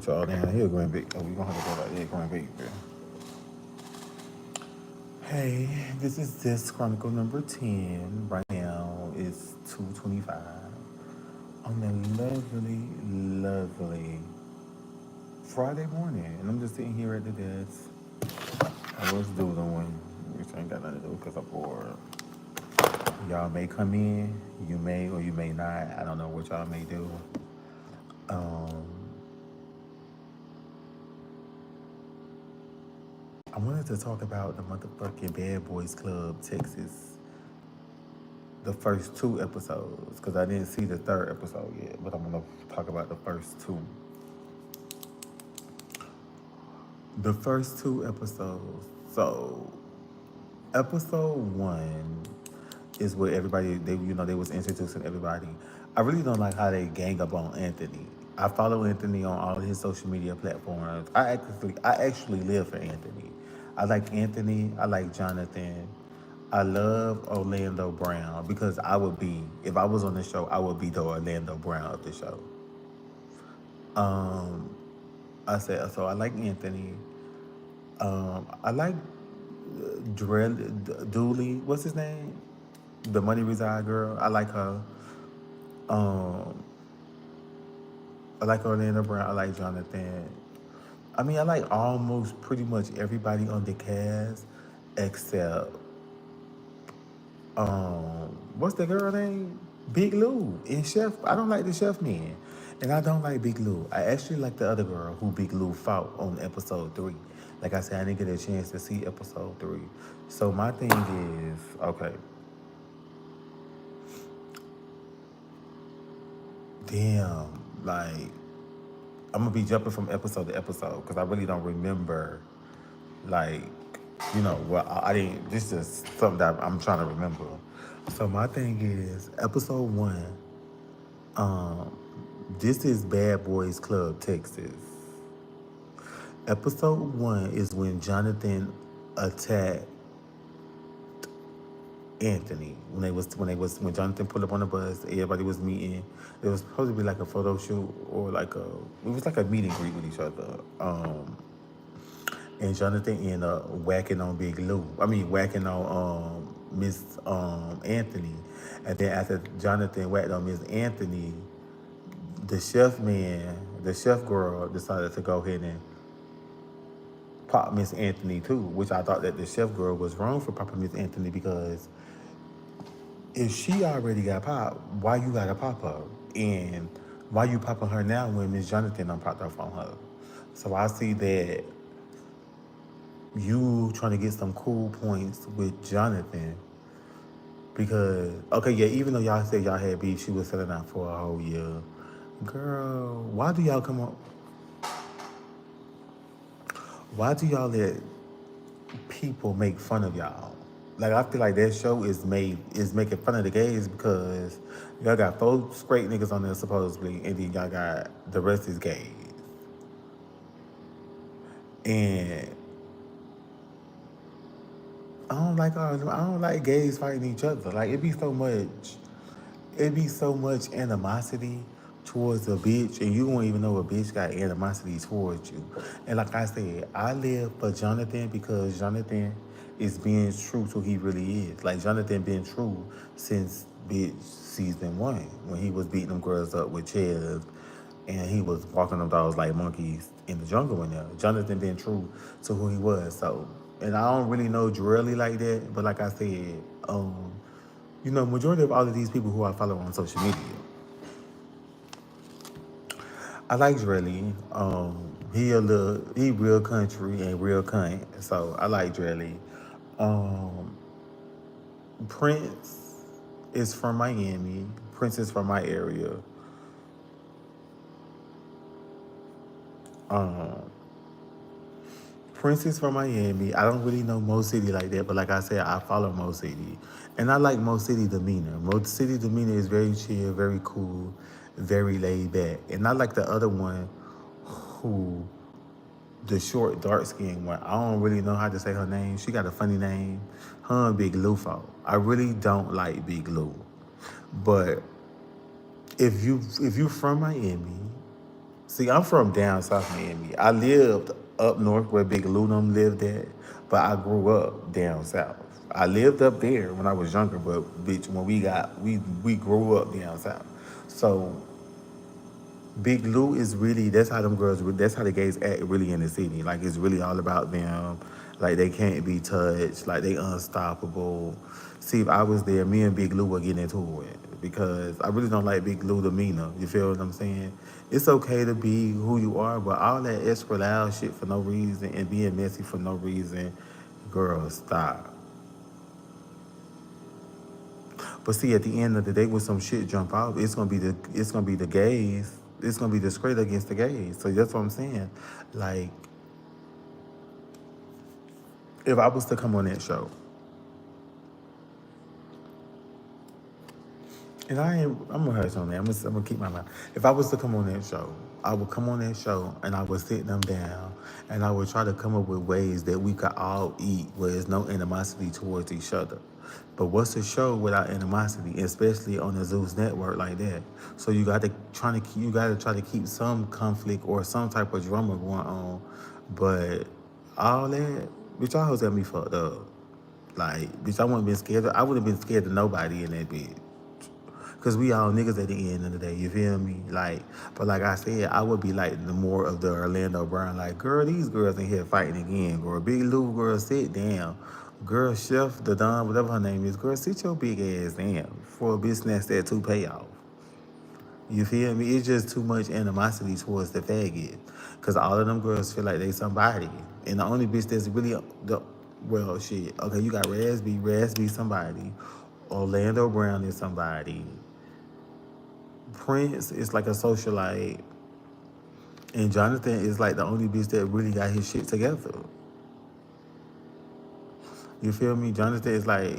y'all down here going big. Oh, we gonna have to go like that going big, bro. Hey, this Chronicle number 10. Right now it's 2:25 on a lovely Friday morning. And I'm just sitting here at the desk. I was doing, which ain't got nothing to do because I'm bored. Y'all may come in, you may or you may not. I don't know what y'all may do. Um, I wanted to talk about the motherfucking Bad Boys Club Texas. The first two episodes, because I didn't see the third episode yet, but I'm gonna talk about the first two. The first two episodes. So, episode one is where everybody they was introducing everybody. I really don't like how they gang up on Anthony. I follow Anthony on all his social media platforms. I actually live for Anthony. I like Anthony. I like Jonathan. I love Orlando Brown because I would be if I was on the show, I would be the Orlando Brown of the show. Um, I said so. I like Anthony. I like Dooley. What's his name? The Money Reside girl. I like her. Um, I like Orlando Brown. I like Jonathan. I mean, I like almost pretty much everybody on the cast except what's the girl name? Big Lou and Chef. I don't like the Chef man, and I don't like Big Lou. I actually like the other girl who Big Lou fought on episode 3. Like I said, I didn't get a chance to see episode 3. So my thing is, okay, damn, like I'm gonna be jumping from episode to episode because I really don't remember, like, well, I didn't. This is something that I'm trying to remember. So my thing is, episode 1. Um, this is Bad Boys Club Texas. Episode 1 is when Jonathan attacked Anthony when Jonathan pulled up on the bus. Everybody was meeting. It was supposed to be like a photo shoot or it was like a meet and greet with each other. And Jonathan ended up whacking on Big Lou. I mean, whacking on Miss Anthony. And then after Jonathan whacked on Miss Anthony, the chef girl decided to go ahead and pop Miss Anthony too, which I thought that the chef girl was wrong for popping Miss Anthony because if she already got popped, why you gotta pop her? And why you popping her now when Miss Jonathan done popped off on her? So I see that you trying to get some cool points with Jonathan because, okay, yeah, even though y'all said y'all had beef, she was selling out for a whole year. Girl, why do y'all let people make fun of y'all? Like I feel like that show is making fun of the gays because y'all got 4 straight niggas on there supposedly, and then y'all got the rest is gays. And I don't like gays fighting each other. Like it be so much animosity towards a bitch, and you won't even know a bitch got animosity towards you. And like I said, I live for Jonathan because Jonathan is being true to who he really is. Like Jonathan been true since bitch season 1 when he was beating them girls up with chairs and he was walking them dogs like monkeys in the jungle in there. Jonathan been true to who he was. So, and I don't really know Drelly like that, but like I said, majority of all of these people who I follow on social media, I like Drelly. He real country and real cunt, so I like Drelly. Um, Prince is from Miami. Prince is from my area. Um, Prince is from Miami. I don't really know Mo City like that, but like I said, I follow Mo City. And I like Mo City demeanor. Mo City demeanor is very chill, very cool, very laid back. And I like the other one who, the short, dark skinned one. I don't really know how to say her name. She got a funny name. Her and Big Lou fought. I really don't like Big Lou. But if you from Miami See, I'm from down south Miami. I lived up north where Big Lou them lived at, but I grew up down south. I lived up there when I was younger, but bitch, when we grew up down south. So Big Lou is really that's how them girls that's how the gays act really in the city. Like it's really all about them. Like they can't be touched. Like they unstoppable. See, if I was there, me and Big Lou would get into it because I really don't like Big Lou demeanor. You feel what I'm saying? It's okay to be who you are, but all that extra loud shit for no reason and being messy for no reason, girl, stop. But see, at the end of the day, when some shit jump out, it's gonna be the gays. It's gonna be discreet against the gays. So that's what I'm saying. Like, if I was to come on that show, and I'm gonna hush on that. I'm gonna keep my mouth. If I was to come on that show, I would come on that show and I would sit them down and I would try to come up with ways that we could all eat where there's no animosity towards each other. But what's a show without animosity, especially on the Zeus network like that? So you gotta try to keep some conflict or some type of drama going on. But all that, bitch, y'all hoes got me fucked up. Like, bitch, I wouldn't been scared. I would have been scared of nobody in that bitch. Cause we all niggas at the end of the day, you feel me? Like, but like I said, I would be like the more of the Orlando Brown, like, girl, these girls in here fighting again, girl. Big Lou, girl, sit down. Girl, Chef, the Don, whatever her name is, girl, sit your big ass down for a business that to pay off. You feel me? It's just too much animosity towards the faggot. Cause all of them girls feel like they somebody. And the only bitch that's really the well shit. Okay, you got Raspy somebody. Orlando Brown is somebody. Prince is like a socialite, and Jonathan is like the only bitch that really got his shit together. You feel me? Jonathan is like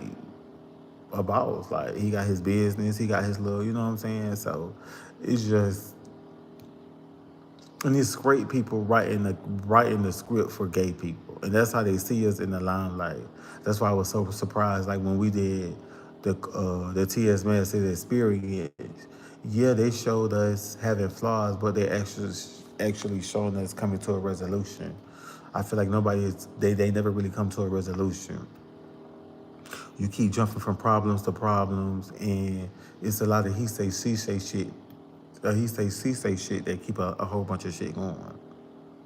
a boss. Like he got his business, he got his little, you know what I'm saying? So it's just and it's great people writing the script for gay people, and that's how they see us in the limelight. That's why I was so surprised. Like when we did the T.S. Madison experience, yeah, they showed us having flaws, but they actually showing us coming to a resolution. I feel like they never really come to a resolution. You keep jumping from problems to problems, and it's a lot of he say she say shit. He say she say shit that keep a whole bunch of shit going.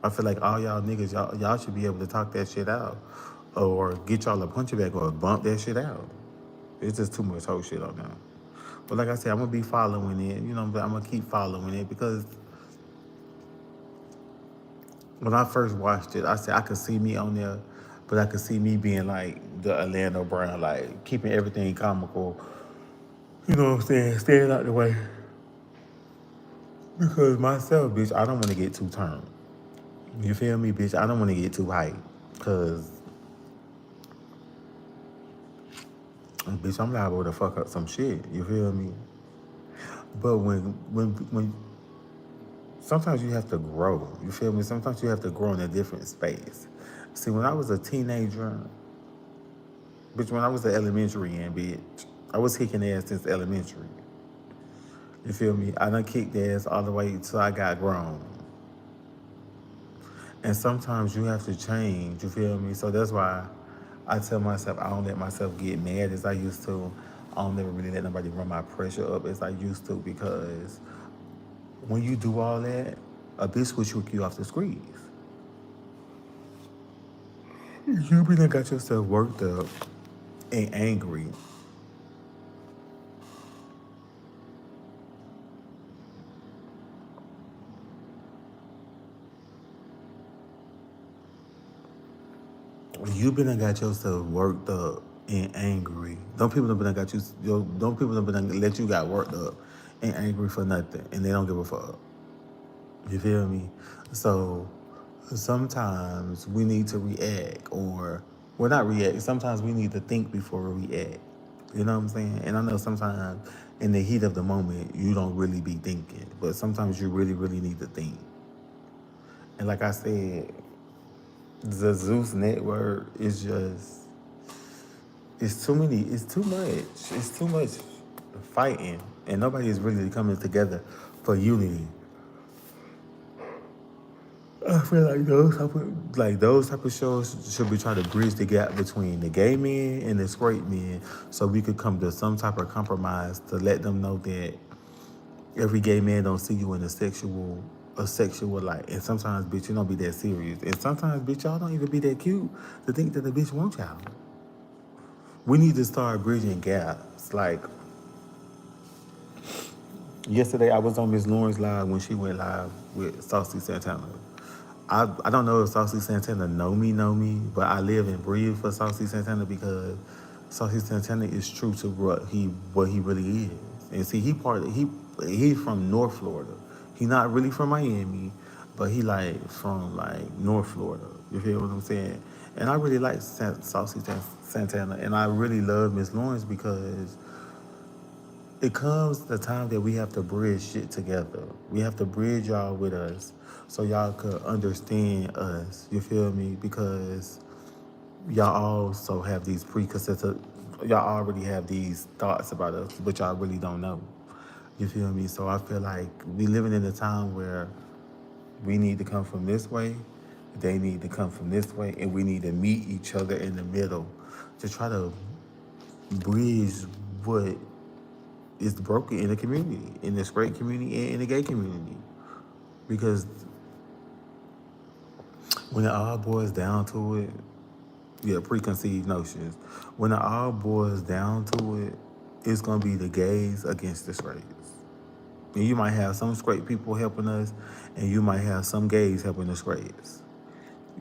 I feel like all y'all niggas, y'all should be able to talk that shit out, or get y'all a punch back, or bump that shit out. It's just too much whole shit on now. But like I said, I'm gonna be following it. You know, but I'm gonna keep following it because when I first watched it, I said I could see me on there, but I could see me being like the Orlando Brown, like keeping everything comical. You know what I'm saying? Staying out the way. Because myself, bitch, I don't want to get too turned. You feel me, bitch? I don't want to get too hyped. Because, bitch, I'm liable to fuck up some shit. You feel me? But when sometimes you have to grow. You feel me? Sometimes you have to grow in a different space. See, when I was a teenager, bitch, when I was in elementary, and bitch, I was kicking ass since elementary. You feel me? I done kicked ass all the way till I got grown. And sometimes you have to change, you feel me? So that's why I tell myself I don't let myself get mad as I used to. I don't never really let nobody run my pressure up as I used to because when you do all that, a bitch will trick you off the streets. You really got yourself worked up and angry. You been got yourself worked up and angry. Don't people have been got you? Don't people have been let you got worked up and angry for nothing, and they don't give a fuck. You feel me? So sometimes we need to react, or well, not react. Sometimes we need to think before we react. You know what I'm saying? And I know sometimes in the heat of the moment you don't really be thinking, but sometimes you really, really need to think. And like I said, the Zeus network is just it's too many. It's too much. It's too much fighting, and nobody is really coming together for unity. feel like those type of shows should be trying to bridge the gap between the gay men and the straight men, so we could come to some type of compromise to let them know that every gay man don't see you in a sexual light. And sometimes, bitch, you don't be that serious. And sometimes, bitch, y'all don't even be that cute to think that the bitch wants y'all. We need to start bridging gaps. Like yesterday, I was on Miss Lawrence live when she went live with Saucy Santana. I don't know if Saucy Santana know me, but I live and breathe for Saucy Santana because Saucy Santana is true to what he really is. And see, he from North Florida. He not really from Miami, but he like from like North Florida. You feel what I'm saying? And I really like Saucy Santana, and I really love Miss Lawrence because it comes the time that we have to bridge shit together. We have to bridge y'all with us so y'all could understand us. You feel me? Because y'all also have these preconceived, y'all already have these thoughts about us, but y'all really don't know. You feel me? So I feel like we living in a time where we need to come from this way, they need to come from this way, and we need to meet each other in the middle to try to bridge what is broken in the community, in the straight community and in the gay community. Because when it all boils down to it, yeah, preconceived notions. When it all boils down to it, it's gonna be the gays against the straights. And you might have some straight people helping us, and you might have some gays helping the straights.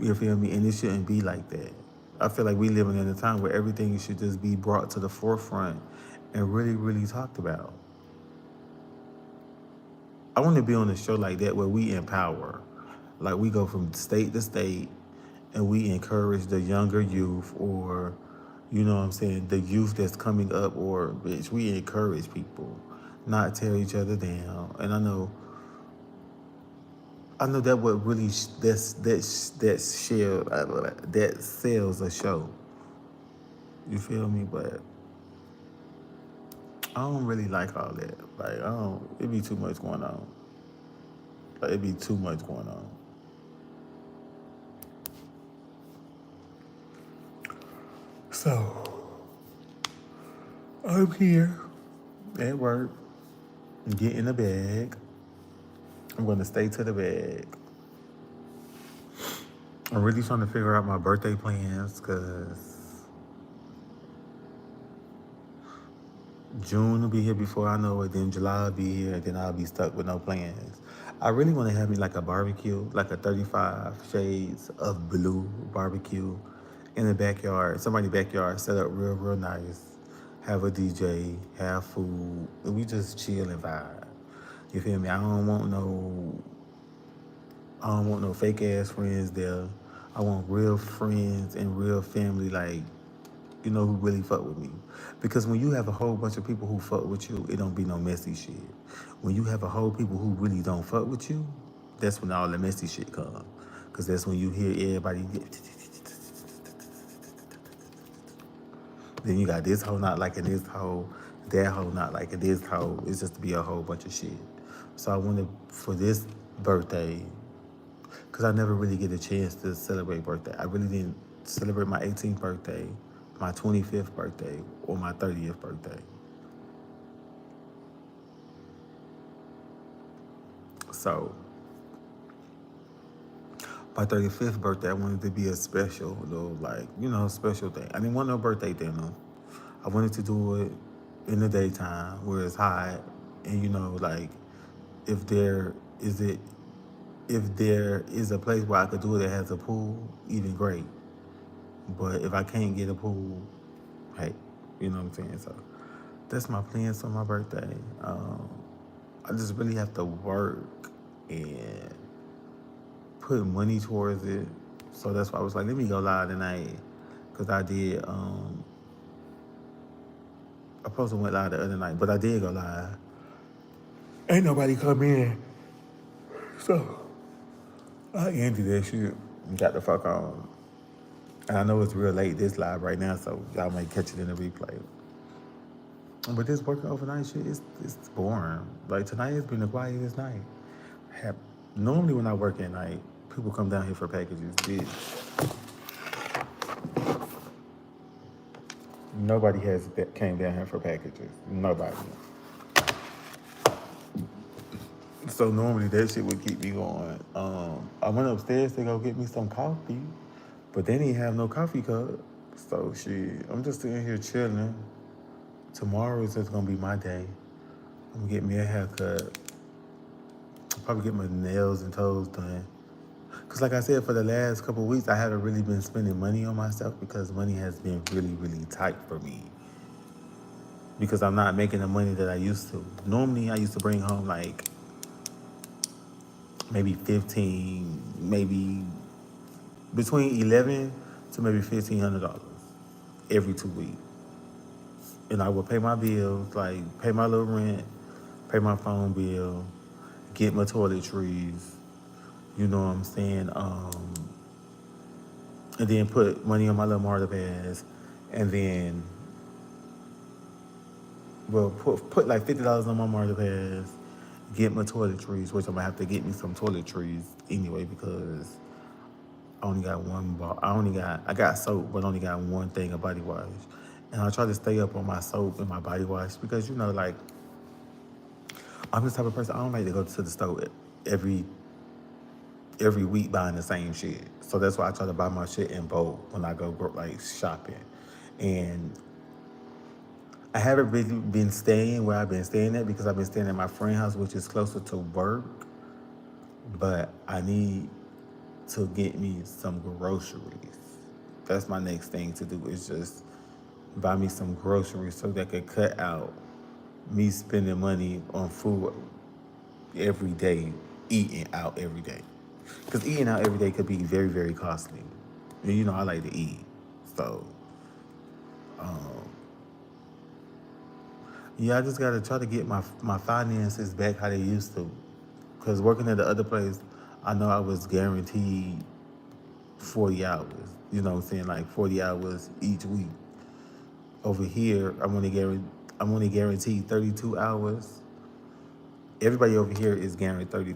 You feel me? And it shouldn't be like that. I feel like we living in a time where everything should just be brought to the forefront and really, really talked about. I want to be on a show like that where we empower. Like we go from state to state and we encourage the younger youth, or, you know what I'm saying, the youth that's coming up, or bitch, we encourage people, not tear each other down. And I know that what really that sells a show. You feel me? But I don't really like all that. Like I don't. It be too much going on. Like it be too much going on. So I'm here at work, get in the bag. I'm gonna stay to the bag. I'm really trying to figure out my birthday plans because June will be here before I know it. Then July will be here, and then I'll be stuck with no plans. I really want to have me like a barbecue, like a 35 shades of blue barbecue in the backyard, somebody's backyard, set up real, real nice. Have a DJ, have food, and we just chill and vibe. You feel me? I don't want no fake ass friends there. I want real friends and real family, like, who really fuck with me. Because when you have a whole bunch of people who fuck with you, it don't be no messy shit. When you have a whole people who really don't fuck with you, that's when all the messy shit come. Cause that's when you hear everybody then you got this hoe not liking this hoe, that hoe not liking this hoe. It's just to be a whole bunch of shit. So I wanted for this birthday, because I never really get a chance to celebrate birthday. I really didn't celebrate my 18th birthday, my 25th birthday, or my 30th birthday. So my 35th birthday, I wanted to be a special little, like, special thing. I didn't want no birthday dinner. I wanted to do it in the daytime where it's hot, and like, if there is it if there is a place where I could do it that has a pool, even great. But if I can't get a pool, hey, you know what I'm saying? So that's my plans for my birthday. I just really have to work and put money towards it. So that's why I was like, let me go live tonight. Because I supposed to went live the other night, but I did go live. Ain't nobody come in. So I ended that shit and got the fuck on. And I know it's real late, this live right now, so y'all might catch it in the replay. But this working overnight shit, it's boring. Like tonight has been the quietest night. Normally when I work at night, People come down here for packages, bitch. Nobody has that came down here for packages. Nobody. So normally that shit would keep me going. I went upstairs to go get me some coffee, but they didn't have no coffee cup. So shit, I'm just sitting here chilling. Tomorrow is just gonna be my day. I'm gonna get me a haircut. Probably get my nails and toes done. Cause like I said, for the last couple of weeks, I haven't really been spending money on myself because money has been really, really tight for me. Because I'm not making the money that I used to. Normally, I used to bring home like maybe 15, maybe between 11 to maybe $1,500 every 2 weeks. And I would pay my bills, like pay my little rent, pay my phone bill, get my toiletries, you know what I'm saying? And then put money on my little MARTA pass, and then put like $50 on my MARTA pass, get my toiletries, which I'm gonna have to get me some toiletries anyway because I only got one bar. I got soap, but only got one thing of body wash. And I try to stay up on my soap and my body wash because like I'm the type of person I don't like to go to the store every every week buying the same shit. So that's why I try to buy my shit in bulk when I go like shopping. And I haven't really been staying where I've been staying at because I've been staying at my friend's house, which is closer to work. But I need to get me some groceries. That's my next thing to do is just buy me some groceries so that could cut out me spending money on food every day, eating out every day. Because eating out every day could be very, very costly. And I like to eat. So, yeah, I just got to try to get my finances back how they used to. Because working at the other place, I know I was guaranteed 40 hours. You know what I'm saying? Like 40 hours each week. Over here, I'm only guaranteed 32 hours. Everybody over here is guaranteed 30.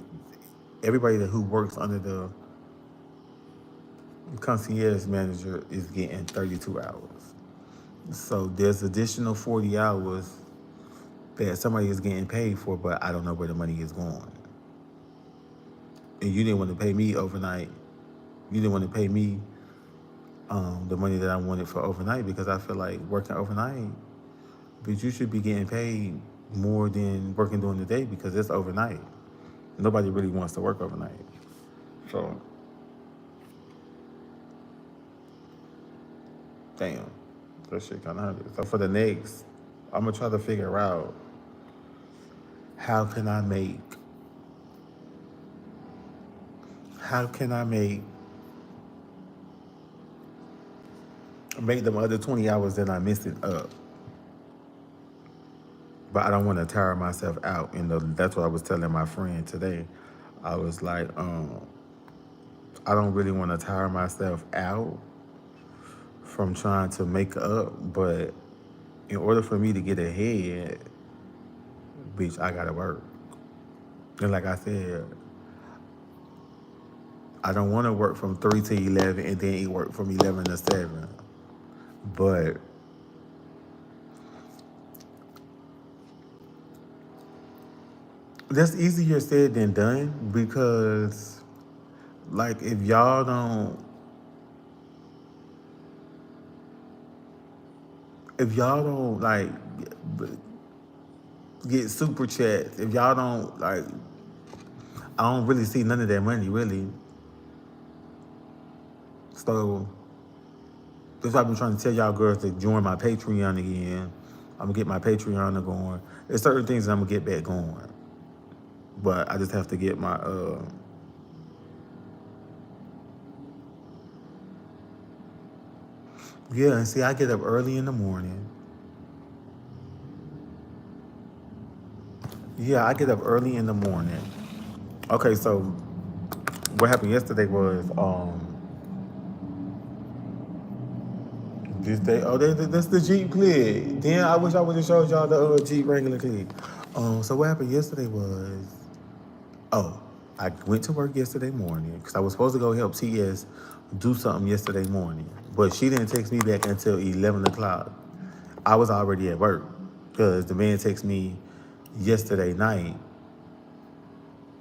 Everybody who works under the concierge manager is getting 32 hours. So there's additional 40 hours that somebody is getting paid for, but I don't know where the money is going. And you didn't want to pay me overnight. You didn't want to pay me the money that I wanted for overnight because I feel like working overnight, but you should be getting paid more than working during the day because it's overnight. Nobody really wants to work overnight. So, damn, that shit kind of hurt. So for the next, I'm gonna try to figure out how can I make make them other 20 hours that I'm missing up. But I don't want to tire myself out. That's what I was telling my friend today. I was like, I don't really want to tire myself out from trying to make up, but in order for me to get ahead, bitch, I gotta work. And like I said, I don't want to work from 3 to 11 and then work from 11 to 7. But that's easier said than done because, like, if y'all don't like get super chats, if y'all don't like, I don't really see none of that money really. So that's why I've been trying to tell y'all girls to join my Patreon again. I'm gonna get my Patreon going. There's certain things that I'm gonna get back going, but I just have to get my yeah. And see, I get up early in the morning. Yeah, I get up early in the morning. Okay, so what happened yesterday was this day. Oh, that's the Jeep Click. Then I wish I would have showed y'all the Jeep Wrangler Click. So what happened yesterday was, oh, I went to work yesterday morning because I was supposed to go help TS do something yesterday morning, but she didn't text me back until 11 o'clock. I was already at work because the man texted me yesterday night.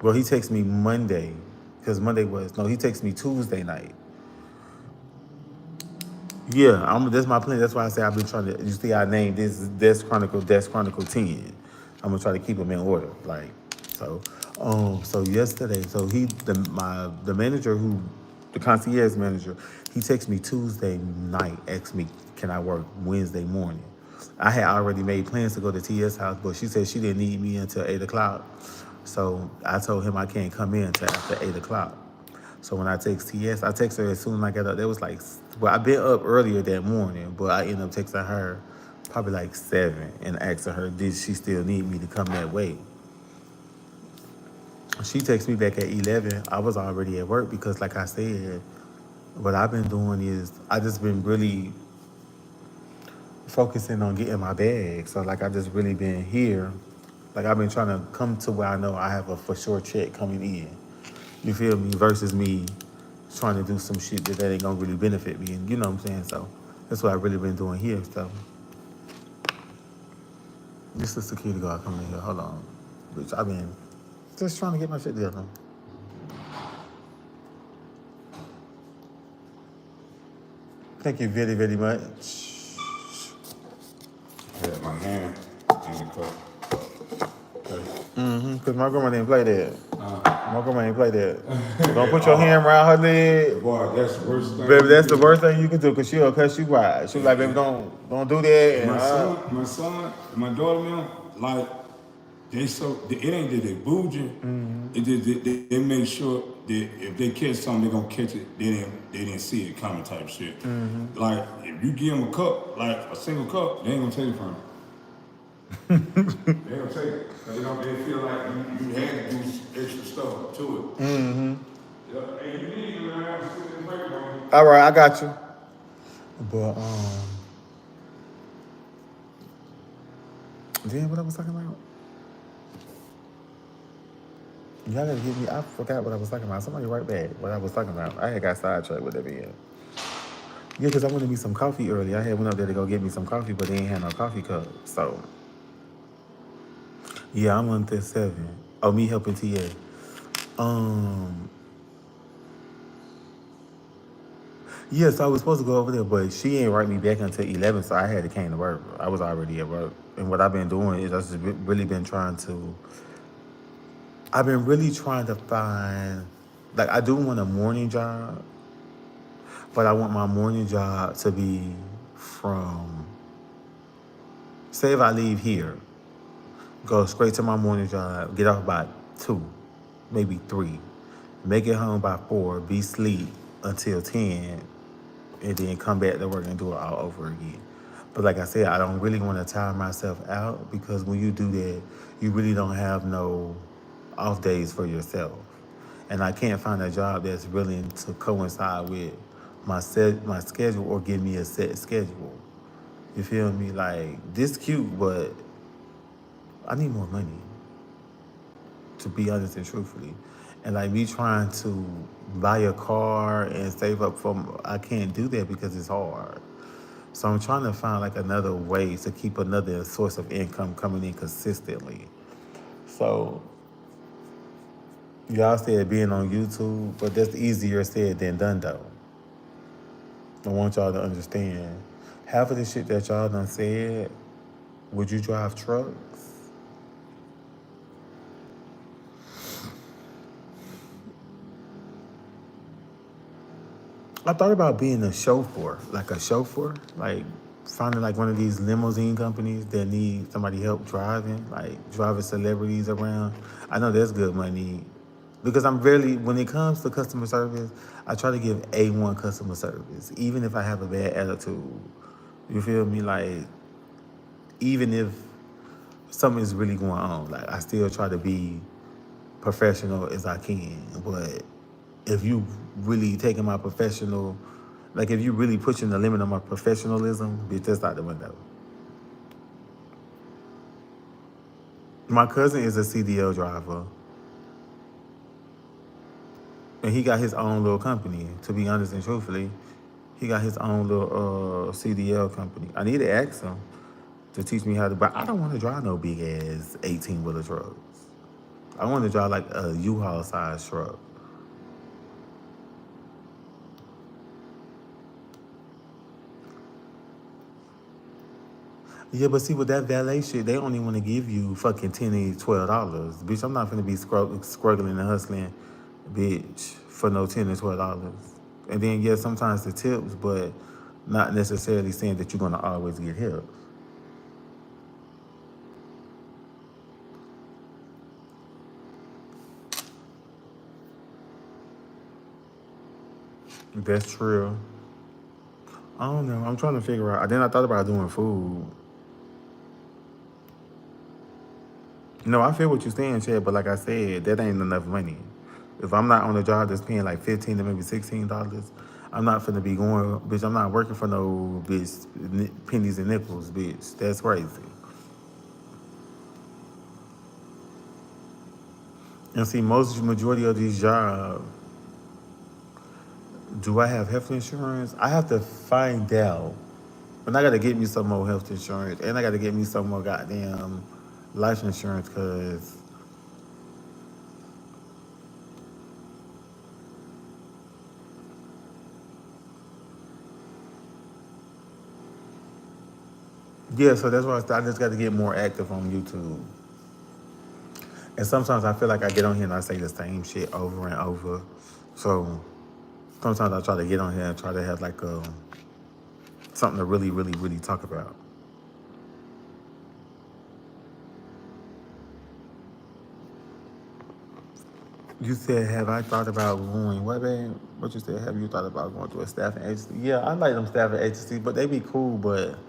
Well, he texted me Monday because Monday was, no, he texted me Tuesday night. Yeah, that's my plan. That's why I say I've been trying to. You see, I named this Desk Chronicle 10. I'm gonna try to keep them in order. Like, so, so yesterday, so the manager the concierge manager, he texted me Tuesday night, asked me, can I work Wednesday morning? I had already made plans to go to TS house, but she said she didn't need me until 8 o'clock. So I told him I can't come in until after 8 o'clock. So when I text TS, I text her as soon as I got up. That was like, well, I've been up earlier that morning, but I ended up texting her probably like 7 and asking her, did she still need me to come that way? She texted me back at 11. I was already at work because, like I said, what I've been doing is I just been really focusing on getting my bag. So, like, I just really been here. Like, I've been trying to come to where I know I have a for sure check coming in. You feel me? Versus me trying to do some shit that ain't gonna really benefit me. And you know what I'm saying? So that's what I've really been doing here. So this is the security guard coming in here. Hold on. Bitch, I've been just trying to get my shit together. Thank you very, very much. Had my hand in the cup. Because my grandma didn't play that. My grandma didn't play that. Don't put your hand around her leg. Boy, that's the worst thing. Baby, that's the worst thing you can do because she'll cuss you out. She'll be like, baby, don't do that. And, My son, my daughter, man, like, it ain't that they booed you. It just they make sure that if they catch something, they gonna catch it. They didn't see it coming type shit. Like, if you give them a cup, like a single cup, they ain't gonna take it from you. They don't take it. They feel like you had to do extra stuff to it. Yeah. Hey, you need to learn how to sit and wait, bro. all right, I got you. But, damn, what I was talking about? Y'all gotta give me, I forgot what I was talking about. Somebody right back what I was talking about. I had got sidetracked with that video. Yeah, because I wanted me some coffee early. I had went up there to go get me some coffee, but they ain't had no coffee cup. So, yeah, I'm on this 7. Oh, me helping TA. Yeah, so I was supposed to go over there, but she ain't write me back until 11, so I had to came to work. I was already at work. And what I've been doing is really been I've been really trying to find, like, I do want a morning job, but I want my morning job to be from, say if I leave here, go straight to my morning job, get off by 2, maybe 3, make it home by 4, be sleep until 10, and then come back to work and do it all over again. But like I said, I don't really want to tire myself out because when you do that, you really don't have no off days for yourself. And I can't find a job that's willing to coincide with my schedule or give me a set schedule. You feel me? Like, this cute, but I need more money, to be honest and truthfully. And like me trying to buy a car and save up I can't do that because it's hard. So I'm trying to find like another way to keep another source of income coming in consistently. So y'all said being on YouTube, but that's easier said than done though. I want y'all to understand. Half of the shit that y'all done said, would you drive trucks? I thought about being a chauffeur, like finding like one of these limousine companies that need somebody help driving, like driving celebrities around. I know that's good money because when it comes to customer service, I try to give A1 customer service, even if I have a bad attitude. You feel me? Like, even if something is really going on, like I still try to be professional as I can. But if you really taking my professional, like if you really pushing the limit of my professionalism, bitch, that's out the window. My cousin is a CDL driver. And he got his own little company, to be honest and truthfully. He got his own little CDL company. I need to ask him to teach me how to, but I don't want to drive no big ass 18-wheeler trucks. I want to drive like a U-Haul size truck. Yeah, but see, with that valet shit, they only want to give you fucking $10 to $12. Bitch, I'm not gonna be struggling and hustling, bitch, for no $10 to $12. And then, yeah, sometimes the tips, but not necessarily saying that you're gonna always get help. That's true. I don't know. I'm trying to figure out. Then I thought about doing food. No, I feel what you're saying, Chad, but like I said, that ain't enough money. If I'm not on a job that's paying like 15 to maybe $16, I'm not finna be going, bitch. I'm not working for no bitch pennies and nickels, bitch. That's crazy. And see, most majority of these jobs, do I have health insurance? I have to find out. And I gotta get me some more health insurance, and I gotta get me some more goddamn life insurance, cause yeah. So that's why I just got to get more active on YouTube. And sometimes I feel like I get on here and I say the same shit over and over. So sometimes I try to get on here and try to have like something to really, really, really talk about. You said, have I thought about going, what, man? What you said, have you thought about going to a staffing agency? Yeah, I like them staffing agencies, but they be cool. But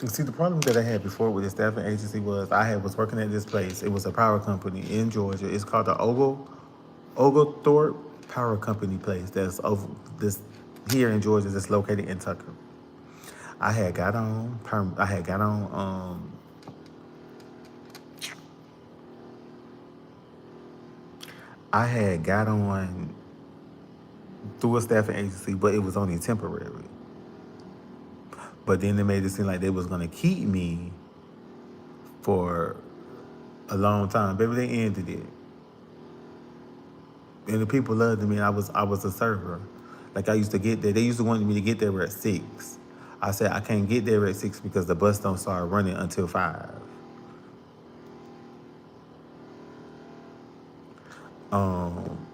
you see, the problem that I had before with the staffing agency was was working at this place. It was a power company in Georgia. It's called the Oglethorpe Power Company place. That's over this here in Georgia. That's located in Tucker. I had got on. I had got on. I had got on through a staffing agency, but it was only temporary. But then they made it seem like they was gonna keep me for a long time. Baby, they ended it. And the people loved me. And I was a server. Like I used to get there. They used to want me to get there at 6. I said I can't get there at 6 because the bus don't start running until 5. Um,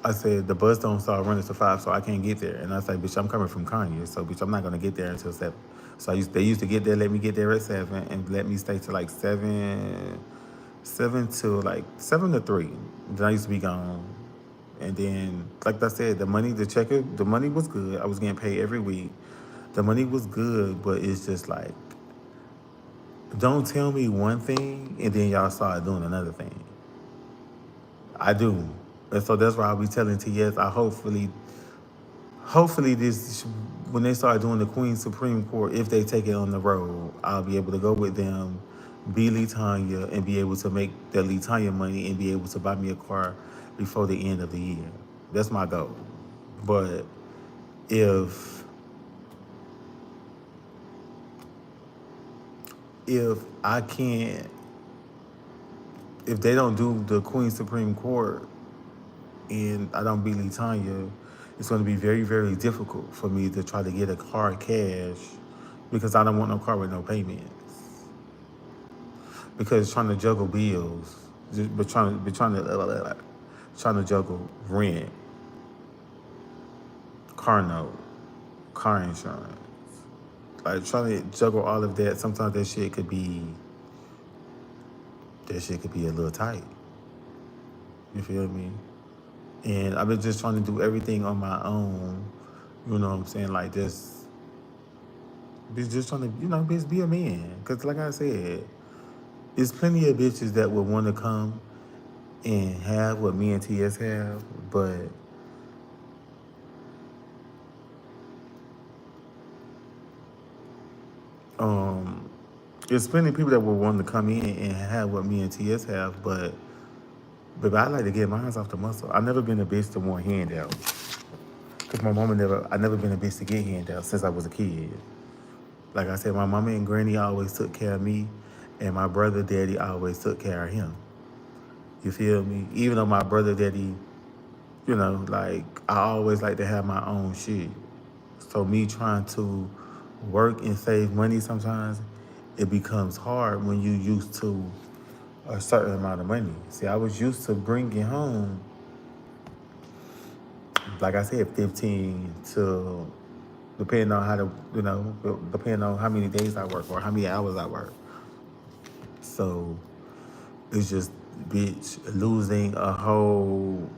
I said the bus don't start running till 5, so I can't get there. And I said, bitch, I'm coming from Kanye, so bitch, I'm not gonna get there until 7. So they used to get there, let me get there at 7, and let me stay till like 7 to 3. Then I used to be gone. And then, like I said, the money was good. I was getting paid every week. The money was good, but it's just like, don't tell me one thing and then y'all start doing another thing. I do. And so that's why I'll be telling TS, hopefully this, when they start doing the Queen Supreme Court, if they take it on the road, I'll be able to go with them, be Tanya, and be able to make the Tanya money and be able to buy me a car before the end of the year. That's my goal. But if if I can't, if they don't do the Queen Supreme Court and I don't beat Tanya, it's going to be very, very difficult for me to try to get a car cash because I don't want no car with no payments. Because trying to juggle bills, but trying to juggle rent, car note, car insurance, like trying to juggle all of that. Sometimes that shit could be a little tight. You feel me? And I've been just trying to do everything on my own. You know what I'm saying? Like just trying to, bitch, be a man. Cause like I said, there's plenty of bitches that would want to come and have what me and TS have, but um, there's plenty of people that would want to come in and have what me and TS have, but But I like to get mine off the muscle. I've never been a bitch to want handouts. Cause my mama I never been a bitch to get handouts since I was a kid. Like I said, my mama and granny always took care of me, and my brother daddy always took care of him. You feel me? Even though my brother daddy, like I always like to have my own shit. So me trying to work and save money sometimes, it becomes hard when you used to a certain amount of money. See, I was used to bringing home, like I said, 15 to, depending on depending on how many days I work or how many hours I work. So it's just, bitch, losing a whole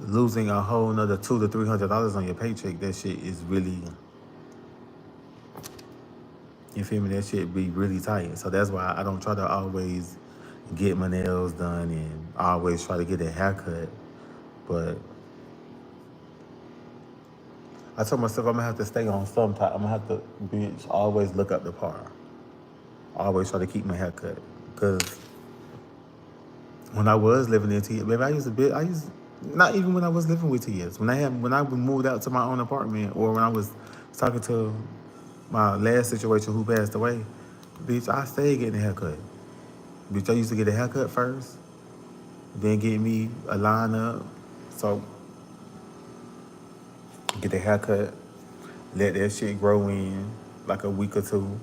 another $200 to $300 on your paycheck. That shit is really, you feel me? That shit be really tight. So that's why I don't try to always get my nails done and always try to get a haircut. But I told myself I'm gonna have to stay on some type. I'm gonna have to, bitch, always look up the par. Always try to keep my haircut. Cause when I was living in TS, baby, not even when I was living with TS. When I moved out to my own apartment, or when I was talking to my last situation who passed away, bitch, I stayed getting a haircut. Bitch, I used to get a haircut first, then get me a line up. So get the haircut, let that shit grow in like a week or two,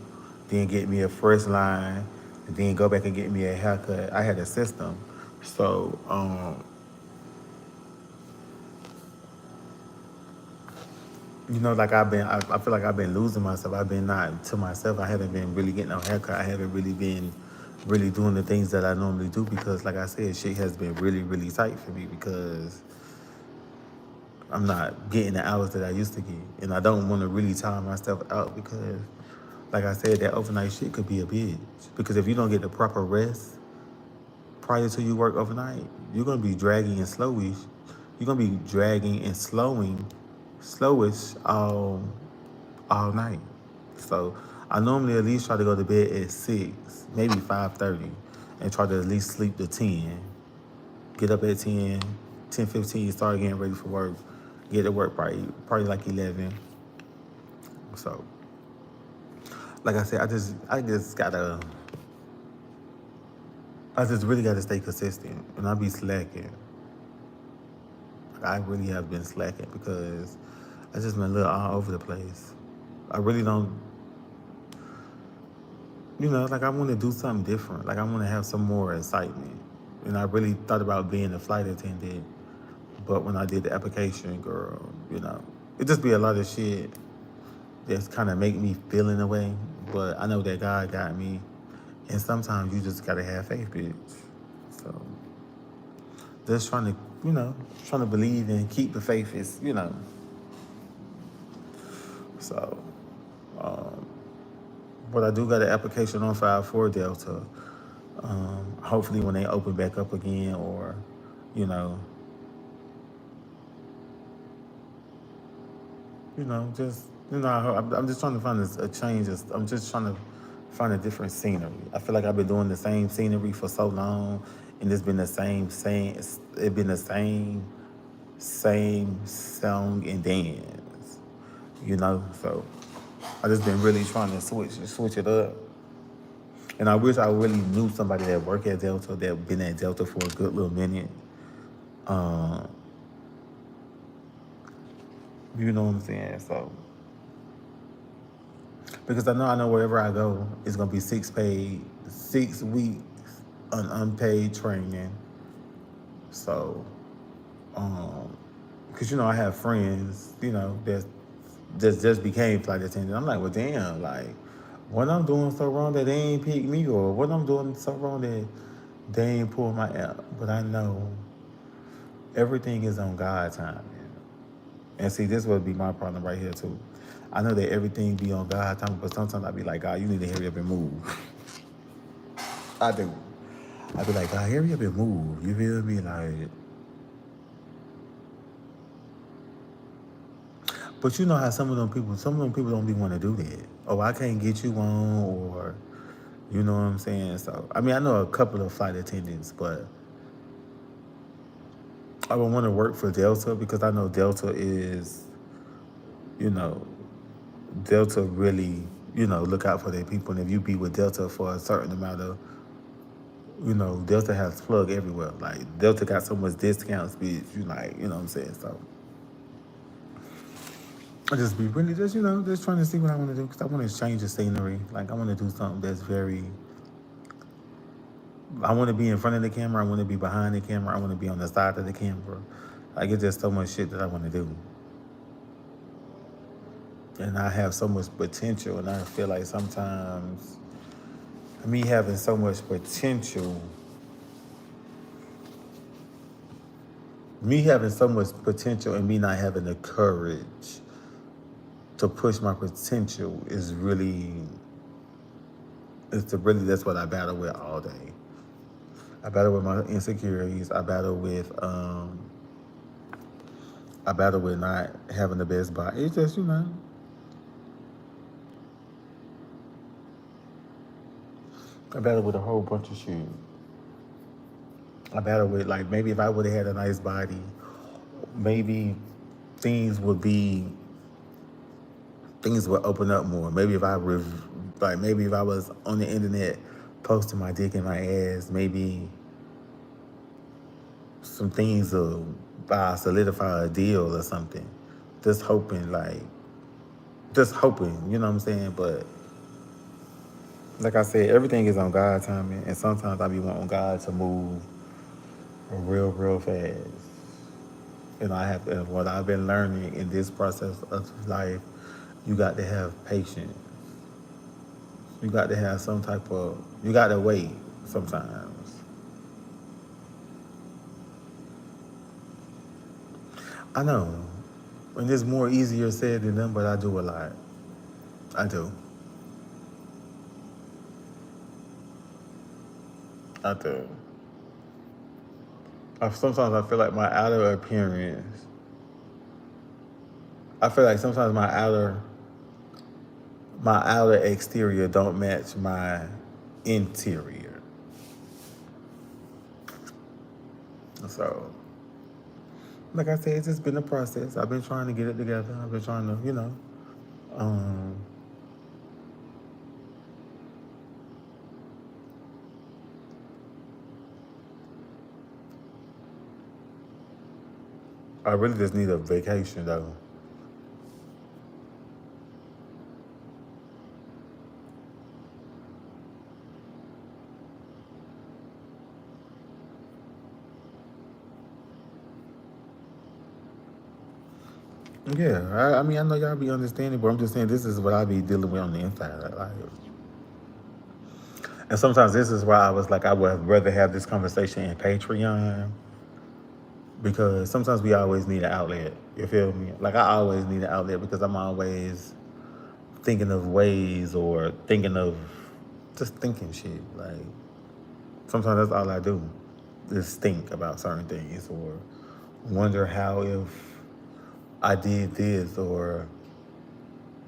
then get me a fresh line, and then go back and get me a haircut. I had a system. So, like I feel like I've been losing myself. I've been not to myself. I haven't been really getting no haircut. I haven't really been really doing the things that I normally do because, like I said, shit has been really, really tight for me because I'm not getting the hours that I used to get. And I don't want to really tire myself out because, like I said, that overnight shit could be a bitch. Because if you don't get the proper rest prior to you work overnight, you're going to be dragging and slowish. You're going to be dragging and slowish all night. So I normally at least try to go to bed at 6, maybe 5:30, and try to at least sleep to 10. Get up at 10:15, start getting ready for work. Get to work probably like 11. So, like I said, I just really gotta stay consistent, and I be slacking. I really have been slacking because I just been a little all over the place. I really don't, like I want to do something different. Like I want to have some more excitement. And I really thought about being a flight attendant, but when I did the application, girl, it just be a lot of shit that's kind of make me feel in a way. But I know that God got me, and sometimes you just gotta have faith, bitch. So just trying to believe and keep the faith is. So, but I do got an application on file for Delta. Hopefully when they open back up again, or, just, I'm just trying to find a change. I'm just trying to find a different scenery. I feel like I've been doing the same scenery for so long, and it's been the same, same song and dance, So I just been really trying to switch it up. And I wish I really knew somebody that worked at Delta, that been at Delta for a good little minute. You know what I'm saying? So, because I know wherever I go, it's gonna be 6 weeks unpaid training. So, because I have friends, that just became flight attendant. I'm like, well, damn, like, what I'm doing so wrong that they ain't pick me, or what I'm doing so wrong that they ain't pull my app. But I know everything is on God's time. And see, this would be my problem right here too. I know that everything be on God's time, but sometimes I be like, God, you need to hurry up and move. I do. I be like, God, hurry up and move. You feel me? Like, but you know how some of them people don't be want to do that. Oh, I can't get you on, or you know what I'm saying? So, I mean, I know a couple of flight attendants, but I would want to work for Delta because I know Delta is, you know, Delta really, look out for their people. And if you be with Delta for a certain amount of, Delta has plug everywhere. Like Delta got so much discounts, bitch. You know what I'm saying? So I just be really just trying to see what I want to do because I want to change the scenery. Like I want to do something that's very. I want to be in front of the camera. I want to be behind the camera. I want to be on the side of the camera. Like it's just so much shit that I want to do. And I have so much potential, and I feel like sometimes me having so much potential, me having so much potential, and me not having the courage to push my potential is really, that's what I battle with all day. I battle with my insecurities. I battle with not having the best body. It's just I battle with a whole bunch of shit. I battle with like maybe if I would have had a nice body, maybe things would be things would open up more. Maybe if I was on the internet posting my dick and my ass, maybe some things will solidify a deal or something. Just hoping, you know what I'm saying? But like I said, everything is on God's timing, and sometimes I be wanting God to move real, real fast. And what I've been learning in this process of life, you got to have patience. You got to have you got to wait sometimes. I know. And it's more easier said than done, but I do a lot. I do. I do. Sometimes I feel like I feel like sometimes my outer exterior don't match my interior. So, like I said, it's just been a process. I've been trying to get it together. I've been trying to, um, I really just need a vacation though. Yeah, I mean, I know y'all be understanding, but I'm just saying this is what I be dealing with on the inside. And sometimes this is why I was like, I would rather have this conversation in Patreon because sometimes we always need an outlet. You feel me? Like I always need an outlet because I'm always thinking of ways or just thinking shit. Like sometimes that's all I do is think about certain things or wonder how if I did this or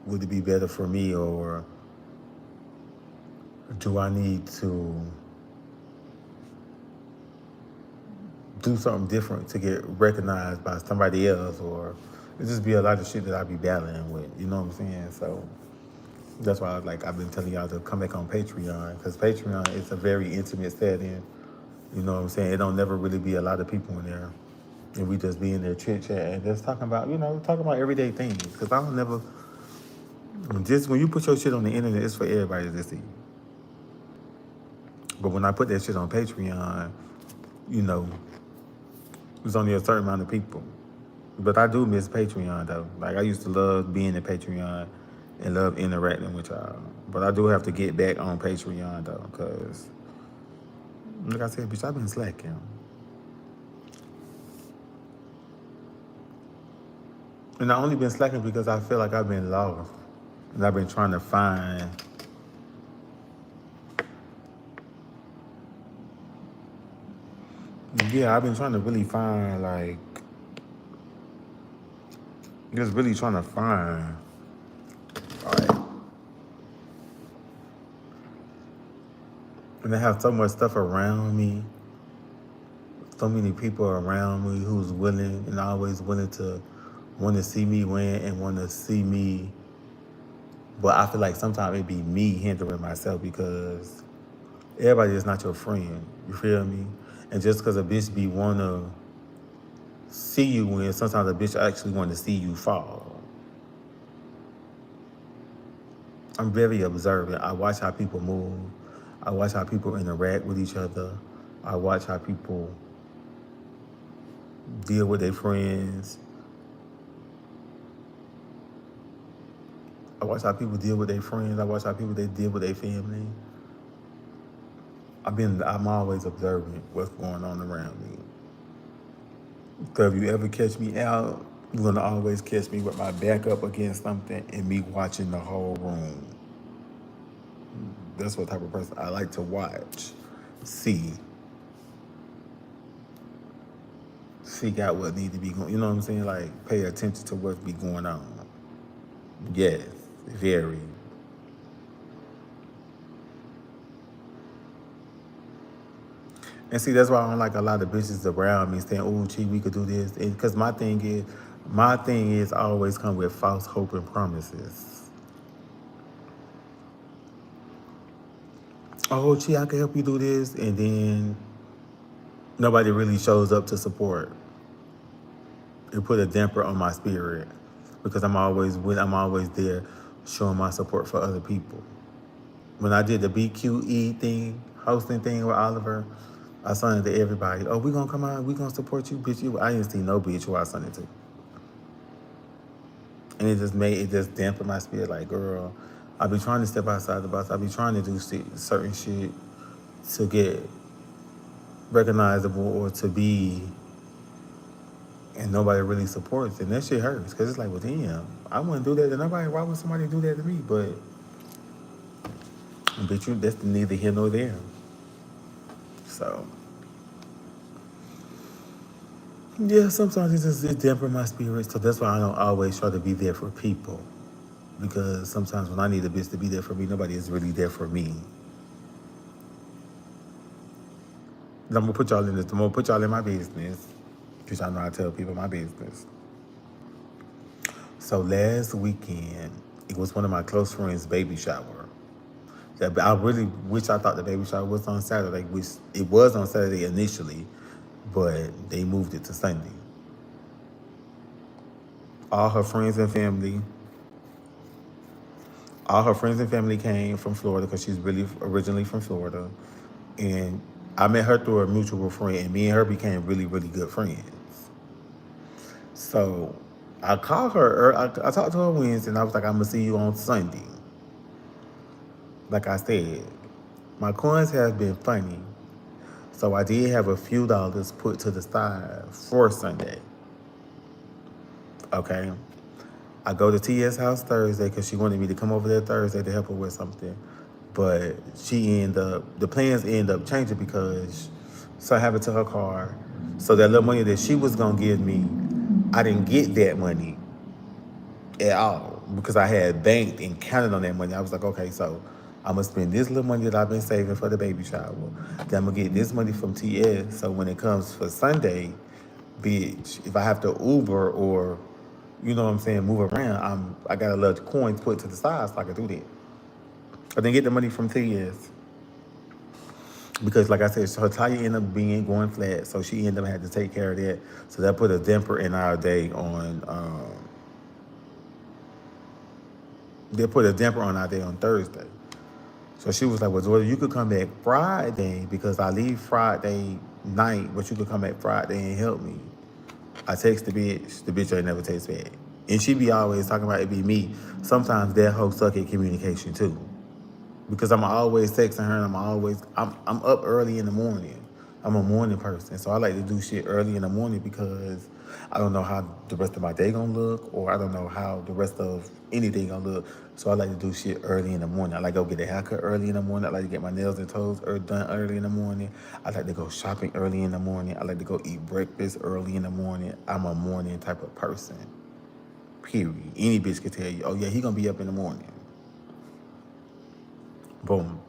would it be better for me or do I need to do something different to get recognized by somebody else or it just be a lot of shit that I be battling with, you know what I'm saying? So that's why I've been telling y'all to come back on Patreon because Patreon is a very intimate setting. You know what I'm saying? It don't never really be a lot of people in there. And we just be in there chit chat and just talking about, everyday things. Because I don't never, just when you put your shit on the internet, it's for everybody to see. But when I put that shit on Patreon, you know, it's only a certain amount of people. But I do miss Patreon though. Like I used to love being in Patreon and love interacting with y'all. But I do have to get back on Patreon though, because like I said, bitch, I've been slacking. And I only been slacking because I feel like I've been lost. And I've been trying to find I've been trying to really find just really trying to find like and I have so much stuff around me so many people around me who's willing and always willing to want to see me win and want to see me. But I feel like sometimes it be me hindering myself because everybody is not your friend. You feel me? And just because a bitch be wanna see you win, sometimes a bitch actually want to see you fall. I'm very observant. I watch how people move. I watch how people interact with each other. I watch how people deal with their friends. I watch how people deal with their friends. I watch how people they deal with their family. I'm always observing what's going on around me. So if you ever catch me out, you're gonna always catch me with my back up against something and me watching the whole room. That's what type of person I like to watch, see, seek out what need to be going. You know what I'm saying? Like pay attention to what be going on. Yes, very. And see, that's why I don't like a lot of bitches around me saying, "Oh, gee, we could do this." Because my thing is always come with false hope and promises. Oh, gee, I can help you do this, and then nobody really shows up to support. It put a damper on my spirit because I'm always there, showing my support for other people. When I did the BQE thing, hosting thing with Oliver, I sent it to everybody. Oh, we gonna come out, we gonna support you, bitch. I didn't see no bitch who I sent it to. And it just dampened my spirit. Like, girl, I be trying to step outside the box. I be trying to do certain shit to get recognizable or to be, and nobody really supports. And that shit hurts because it's like, well, damn, I wouldn't do that to nobody. Why would somebody do that to me? But that's neither here nor there. So, yeah, sometimes it dampen my spirit. So that's why I don't always try to be there for people. Because sometimes when I need a bitch to be there for me, nobody is really there for me. I'm gonna put y'all in this. I'm gonna put y'all in my business, because y'all know I tell people my business. So last weekend, it was one of my close friends' baby shower. I really wish I thought the baby shower was on Saturday, which it was on Saturday initially, but they moved it to Sunday. All her friends and family, all her friends and family came from Florida because she's really originally from Florida, and I met her through a mutual friend, and me and her became really, really good friends. So I called her. I talked to her Wednesday, and I was like, "I'm gonna see you on Sunday." Like I said, my coins have been funny, so I did have a few dollars put to the side for Sunday. Okay, I go to Tia's house Thursday because she wanted me to come over there Thursday to help her with something, but the plans end up changing because something happened to her car. So that little money that she was gonna give me, I didn't get that money at all because I had banked and counted on that money. I was like, okay, so I'm gonna spend this little money that I've been saving for the baby shower. Then I'm gonna get this money from TS. So when it comes for Sunday, bitch, if I have to Uber or, you know what I'm saying, move around, I got a little coins put to the side so I can do that. I didn't get the money from TS because, like I said, her tire ended up going flat, so she ended up having to take care of that. So that put a damper in our day on. They put a damper on our day on Thursday. So she was like, well, Jordan, you could come back Friday because I leave Friday night, but you could come back Friday and help me. I text the bitch ain't never text back. And she be always talking about it be me. Sometimes that hoe suck at communication too. Because I'm always texting her and I'm up early in the morning. I'm a morning person, so I like to do shit early in the morning because I don't know how the rest of my day gonna look, or I don't know how the rest of anything gonna look. So I like to do shit early in the morning. I like to go get a haircut early in the morning. I like to get my nails and toes done early in the morning. I like to go shopping early in the morning. I like to go eat breakfast early in the morning. I'm a morning type of person. Period. Any bitch could tell you, oh yeah, he gonna be up in the morning. Boom.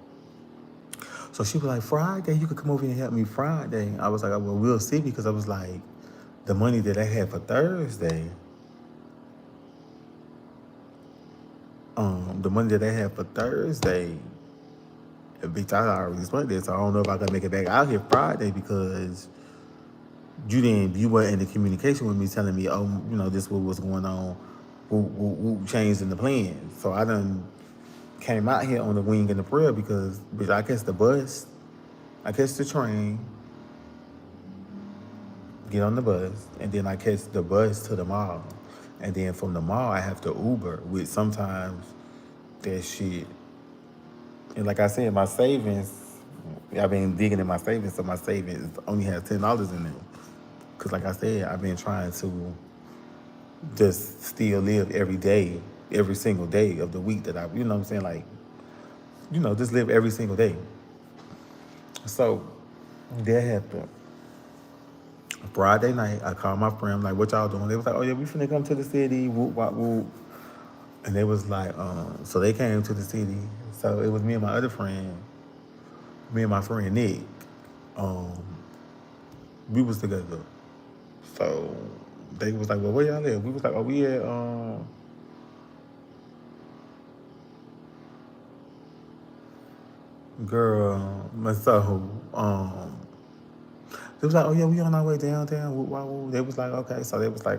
So she was like, Friday, you could come over here and help me Friday. I was like, well, we'll see, because I was like, the money that I had for Thursday, the money that I had for Thursday, bitch, I already spent this. So I don't know if I can make it back out here Friday, because you weren't in the communication with me telling me, oh, this what was going on, changing the plan. So I done came out here on the wing and the prayer, because bitch, I catch the bus, I catch the train, get on the bus, and then I catch the bus to the mall. And then from the mall, I have to Uber, which sometimes that shit. And like I said, my savings, I've been digging in my savings, so my savings only has $10 in them. Because like I said, I've been trying to just still live every day, every single day of the week that I, what I'm saying? Like, just live every single day. So that happened. Friday night, I called my friend. I'm like, what y'all doing? They was like, oh yeah, we finna come to the city. Whoop, whoop, whoop. And they was like, so they came to the city. So it was me and my other friend, me and my friend Nick. Um, we was together. So they was like, well, where y'all live? We was like, oh, we at girl, so they was like, oh yeah, we on our way downtown. Whoop, whoop, whoop. They was like, okay. So they was like,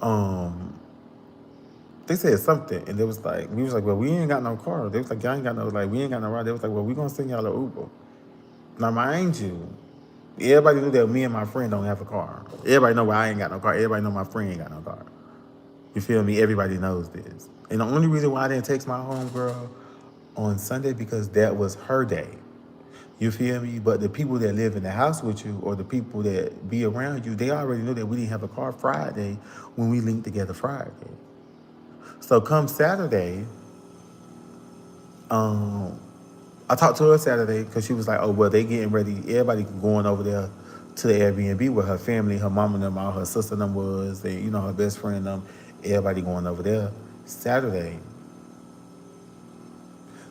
um, they said something, and they was like, we was like, well, we ain't got no car. They was like, y'all ain't got no, like, we ain't got no ride. They was like, well, we gonna send y'all an Uber. Now, mind you, everybody knew that me and my friend don't have a car. Everybody know why I ain't got no car. Everybody know my friend ain't got no car. You feel me? Everybody knows this. And the only reason why I didn't text my homegirl on Sunday, because that was her day. You feel me? But the people that live in the house with you, or the people that be around you, they already knew that we didn't have a car Friday when we linked together Friday. So come Saturday, I talked to her Saturday, because she was like, oh, well, they getting ready. Everybody going over there to the Airbnb where her family, her mom and them, all her sister and them was, and, her best friend and them, everybody going over there Saturday.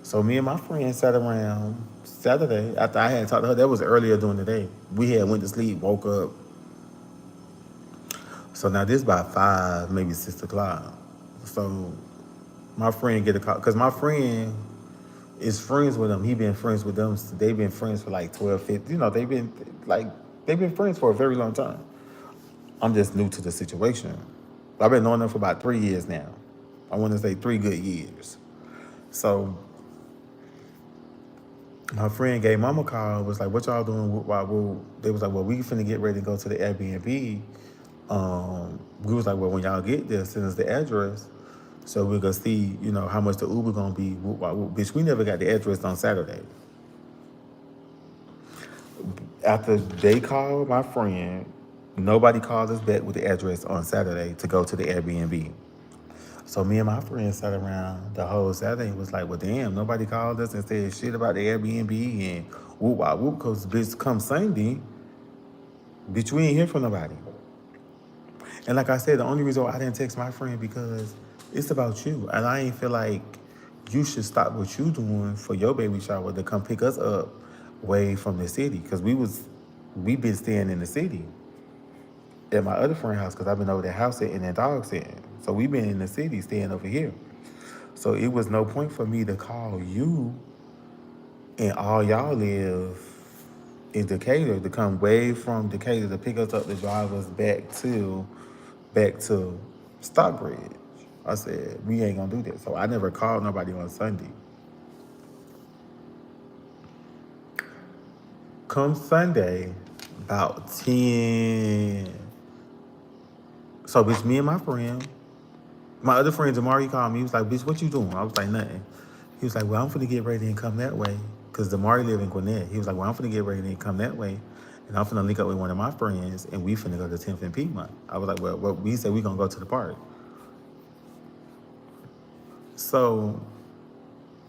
So me and my friend sat around Saturday after I had talked to her. That was earlier during the day. We had went to sleep, woke up. So now this about 5, maybe 6 o'clock. So my friend get a call, because my friend is friends with them. He been friends with them. They've been friends for like 12, 15. They've been friends for a very long time. I'm just new to the situation. I've been knowing them for about 3 years now. I want to say 3 good years. So my friend gave mom a call, was like, what y'all doing? They was like, well, we finna get ready to go to the Airbnb. We was like, well, when y'all get there, send us the address, so we're gonna see, how much the Uber gonna be. Bitch, we never got the address on Saturday. After they called my friend, nobody called us back with the address on Saturday to go to the Airbnb. So me and my friend sat around the whole Saturday and was like, well, damn, nobody called us and said shit about the Airbnb and whoop, wop, whoop, because bitch, come Sunday, bitch, we ain't hear from nobody. And like I said, the only reason why I didn't text my friend, because it's about you. And I ain't feel like you should stop what you doing for your baby shower to come pick us up way from the city. Because we been staying in the city at my other friend's house, because I've been over there house sitting and dog sitting. So we been in the city staying over here. So it was no point for me to call you, and all y'all live in Decatur, to come way from Decatur to pick us up, to drive us back to Stockbridge. I said, we ain't gonna do that. So I never called nobody on Sunday. Come Sunday, about 10. So bitch, me and my friend, my other friend Damari called me. He was like, bitch, what you doing? I was like, nothing. He was like, well, I'm finna get ready and come that way. Because Damari live in Gwinnett. He was like, well, I'm finna get ready and come that way. And I'm finna link up with one of my friends, and we finna go to 10th and Piedmont. I was like, well, we said we gonna go to the park. So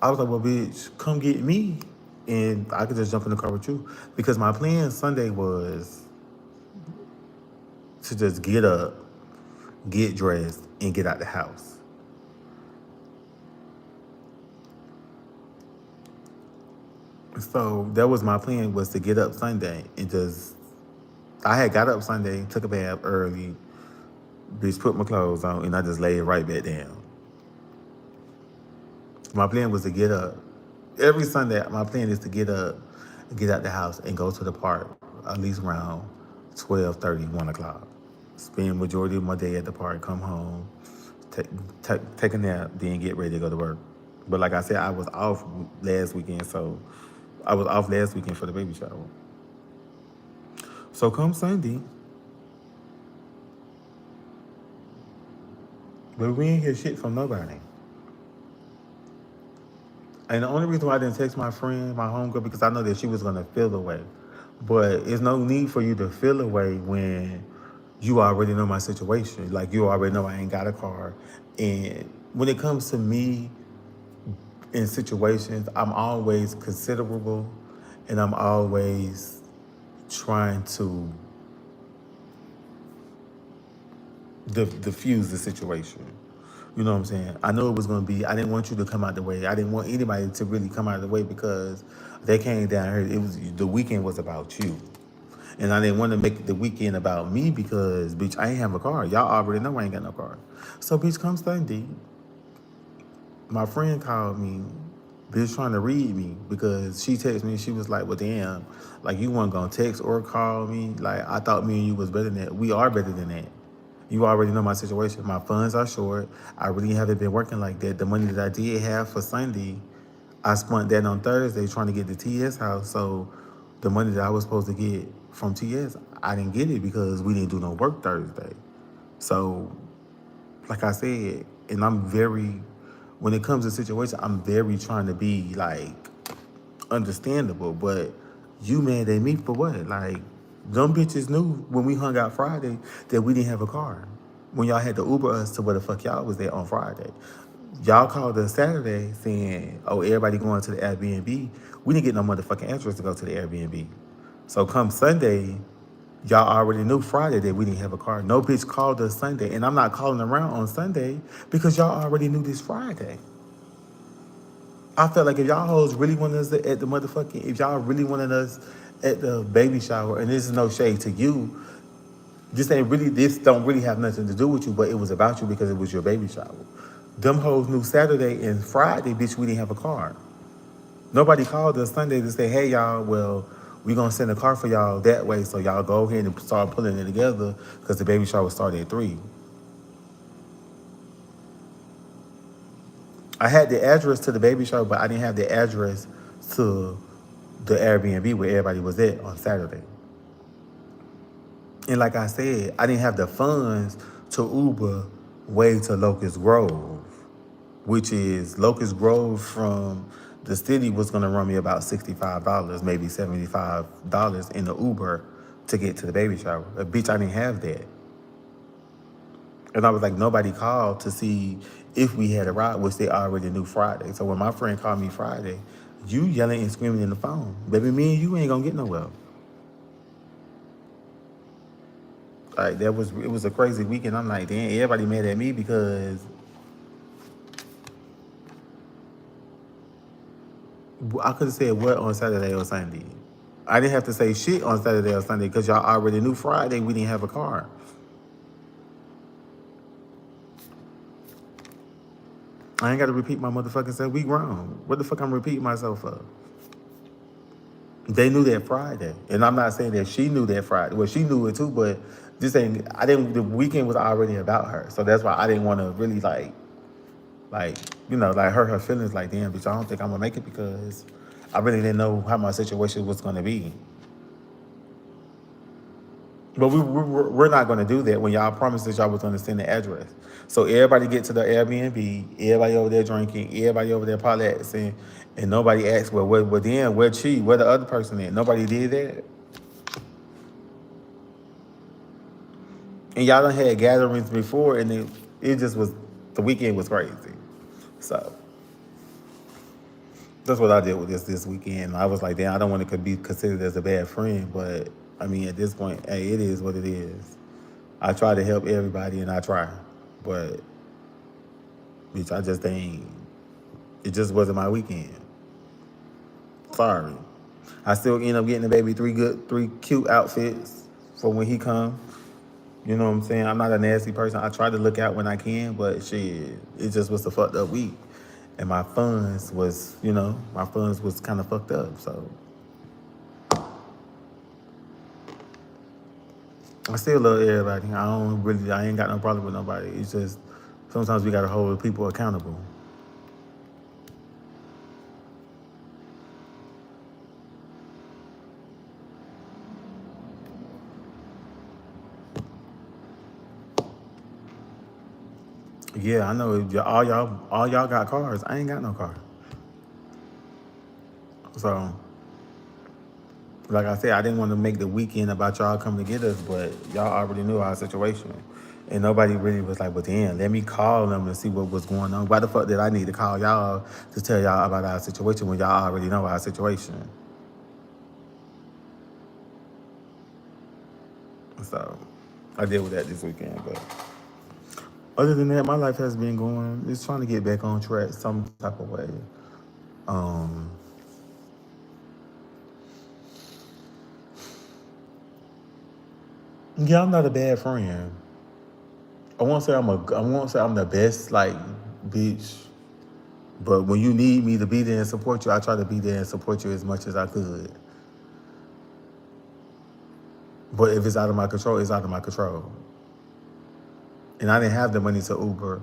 I was like, well, bitch, come get me, and I could just jump in the car with you. Because my plan Sunday was to just get up, get dressed, and get out the house. So that was my plan, was to get up Sunday and just. I had got up Sunday, took a bath early, bitch, put my clothes on, and I just laid right back down. My plan was to get up. Every Sunday, my plan is to get up, get out the house, and go to the park at least around 12:30, 1 o'clock. Spend majority of my day at the park, come home, take, take a nap, then get ready to go to work. But like I said, I was off last weekend, so I was off last weekend for the baby shower. So come Sunday, but we ain't hear shit from nobody. And the only reason why I didn't text my friend, my homegirl, because I know that she was gonna feel away. But it's no need for you to feel away when you already know my situation. Like you already know I ain't got a car. And when it comes to me in situations, I'm always considerable and I'm always trying to diffuse the situation. You know what I'm saying? I know it was gonna be. I didn't want you to come out the way. I didn't want anybody to really come out of the way because they came down here. It was the weekend was about you, and I didn't want to make the weekend about me because bitch, I ain't have a car. Y'all already know I ain't got no car. So bitch, come Sunday. My friend called me, bitch, trying to read me because she texted me. She was like, "Well, damn, like you weren't gonna text or call me. Like I thought me and you was better than that. We are better than that." You already know my situation. My funds are short. I really haven't been working like that. The money that I did have for Sunday, I spent that on Thursday trying to get the TS house. So the money that I was supposed to get from TS, I didn't get it because we didn't do no work Thursday. So, like I said, and I'm very, when it comes to situation, I'm very trying to be like understandable, but you mad at me for what? Like, them bitches knew when we hung out Friday that we didn't have a car. When y'all had to Uber us to where the fuck y'all was there on Friday. Y'all called us Saturday saying, oh, everybody going to the Airbnb. We didn't get no motherfucking address to go to the Airbnb. So come Sunday, y'all already knew Friday that we didn't have a car. No bitch called us Sunday. And I'm not calling around on Sunday because y'all already knew this Friday. I felt like if y'all hoes really wanted us at the motherfucking, if y'all really wanted us at the baby shower, and this is no shade to you, this don't really have nothing to do with you, but it was about you because it was your baby shower. Them hoes knew Saturday and Friday, bitch, we didn't have a car. Nobody called us Sunday to say, hey y'all, well, we gonna send a car for y'all that way, so y'all go ahead and start pulling it together because the baby shower started at 3. I had the address to the baby shower, but I didn't have the address to the Airbnb where everybody was at on Saturday. And like I said, I didn't have the funds to Uber way to Locust Grove, which is Locust Grove from the city was gonna run me about $65, maybe $75 in the Uber to get to the baby shower. Bitch, I didn't have that. And I was like, nobody called to see if we had a ride, which they already knew Friday. So when my friend called me Friday, you yelling and screaming in the phone. Baby, me and you ain't gonna get nowhere. Like it was a crazy weekend. I'm like, damn, everybody mad at me because I could have said what on Saturday or Sunday. I didn't have to say shit on Saturday or Sunday because y'all already knew Friday we didn't have a car. I ain't got to repeat my motherfucking self. We grown. What the fuck I'm repeating myself for? They knew that Friday, and I'm not saying that she knew that Friday. Well, she knew it too, but this ain't. I didn't. The weekend was already about her, so that's why I didn't want to really like like hurt her feelings. Like, damn, bitch, I don't think I'm gonna make it because I really didn't know how my situation was gonna be. But we're not going to do that when y'all promised that y'all was going to send the address. So everybody get to the Airbnb, everybody over there drinking, everybody over there partying, and nobody asked, well, where Chi, where the other person at? Nobody did that. And y'all done had gatherings before, and it just was, the weekend was crazy. So that's what I did with this weekend. I was like, damn, I don't want to be considered as a bad friend, but I mean, at this point, hey, it is what it is. I try to help everybody, and I try, but bitch, I just ain't. It just wasn't my weekend. Sorry. I still end up getting the baby three cute outfits for when he come. You know what I'm saying? I'm not a nasty person. I try to look out when I can, but shit, it just was a fucked up week. And my funds was kind of fucked up. So I still love everybody. I ain't got no problem with nobody. It's just sometimes we gotta hold people accountable. Yeah, I know. All y'all got cars. I ain't got no car. So, like I said, I didn't want to make the weekend about y'all coming to get us, but y'all already knew our situation. And nobody really was like, well, damn, let me call them and see what was going on. Why the fuck did I need to call y'all to tell y'all about our situation when y'all already know our situation? So, I deal with that this weekend. But other than that, my life has been going, it's trying to get back on track some type of way. Um, yeah, I'm not a bad friend. I won't say I'm the best, like, bitch. But when you need me to be there and support you, I try to be there and support you as much as I could. But if it's out of my control, it's out of my control. And I didn't have the money to Uber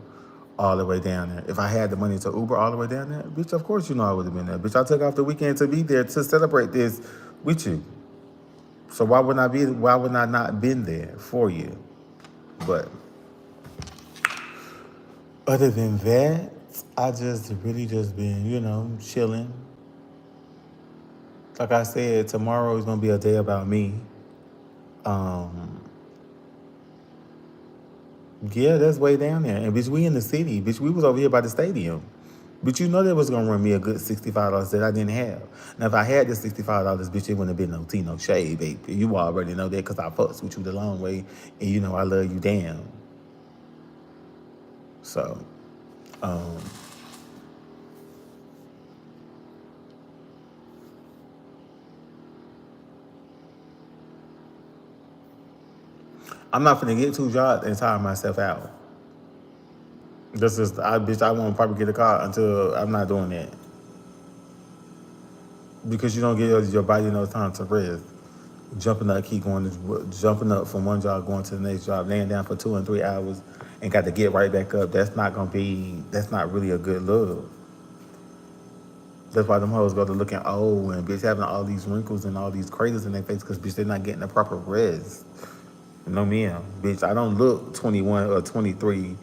all the way down there. If I had the money to Uber all the way down there, bitch, of course you know I would have been there. Bitch, I took off the weekend to be there to celebrate this with you. So why would I not been there for you? But other than that, I just really just been, chilling. Like I said, tomorrow is gonna be a day about me. Um, yeah, that's way down there. And bitch, we in the city. Bitch, we was over here by the stadium. But you know that was gonna run me a good $65 that I didn't have. Now if I had the $65, bitch, it wouldn't have been no tea, no shade, baby. You already know that because I fucks with you the long way, and you know I love you damn. So, um, I'm not gonna get 2 jobs and tire myself out. This is, I won't probably get a car until I'm not doing that because you don't give your body no time to rest. Jumping up from one job, going to the next job, laying down for 2 and 3 hours, and got to get right back up. That's not really a good look. That's why them hoes go to looking old and bitch having all these wrinkles and all these craters in their face because bitch they're not getting the proper rest. No ma'am, bitch. I don't look 21 or 23,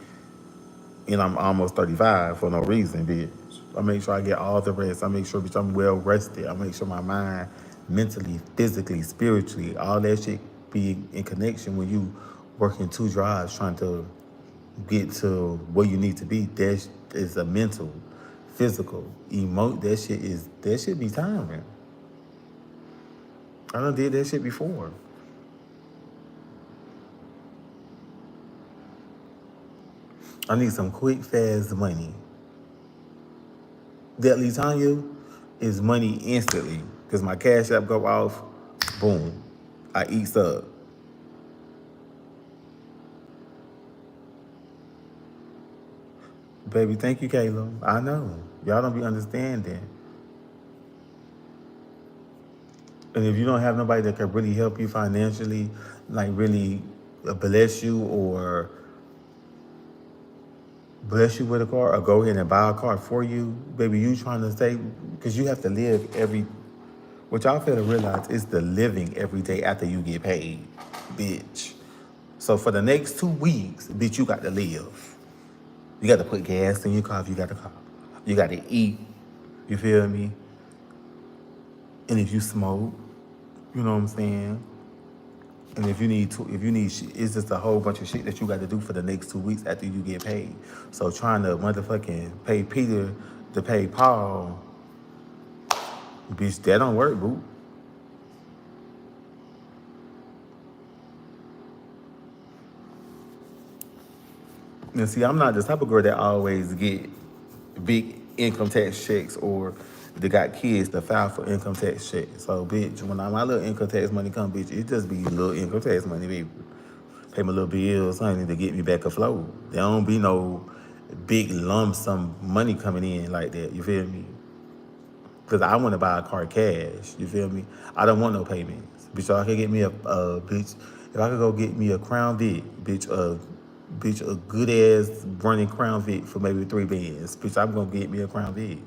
and I'm almost 35 for no reason, bitch. I make sure I get all the rest. I make sure, bitch, I'm well rested. I make sure my mind, mentally, physically, spiritually, all that shit be in connection when you working 2 jobs trying to get to where you need to be. That is a mental, physical, that shit be tiring. I done did that shit before. I need some quick, fast money. Deadly Tanya is money instantly. Cause my cash app go off, boom. I eats up. Baby, thank you, Kayla. I know. Y'all don't be understanding. And if you don't have nobody that can really help you financially, like really bless you or bless you with a car or go ahead and buy a car for you, baby, you trying to say, because you have to live what y'all fail to realize is the living every day after you get paid, bitch. So for the next 2 weeks, bitch, you got to live. You got to put gas in your car if you got a car. You got to eat. You feel me? And if you smoke, you know what I'm saying? And if you need shit, it's just a whole bunch of shit that you got to do for the next 2 weeks after you get paid. So trying to motherfucking pay Peter to pay Paul, bitch, that don't work, boo. And see, I'm not the type of girl that always get big income tax checks or that got kids to file for income tax shit. So, bitch, when my little income tax money come, bitch, it just be little income tax money, baby. Pay my little bills, honey, to get me back afloat. There don't be no big lump sum money coming in like that. You feel me? Cause I want to buy a car cash. You feel me? I don't want no payments. Bitch, so I could get me a bitch. If I could go get me a Crown Vic, bitch, a good ass running Crown Vic for maybe 3 bands. Bitch, I'm gonna get me a Crown Vic.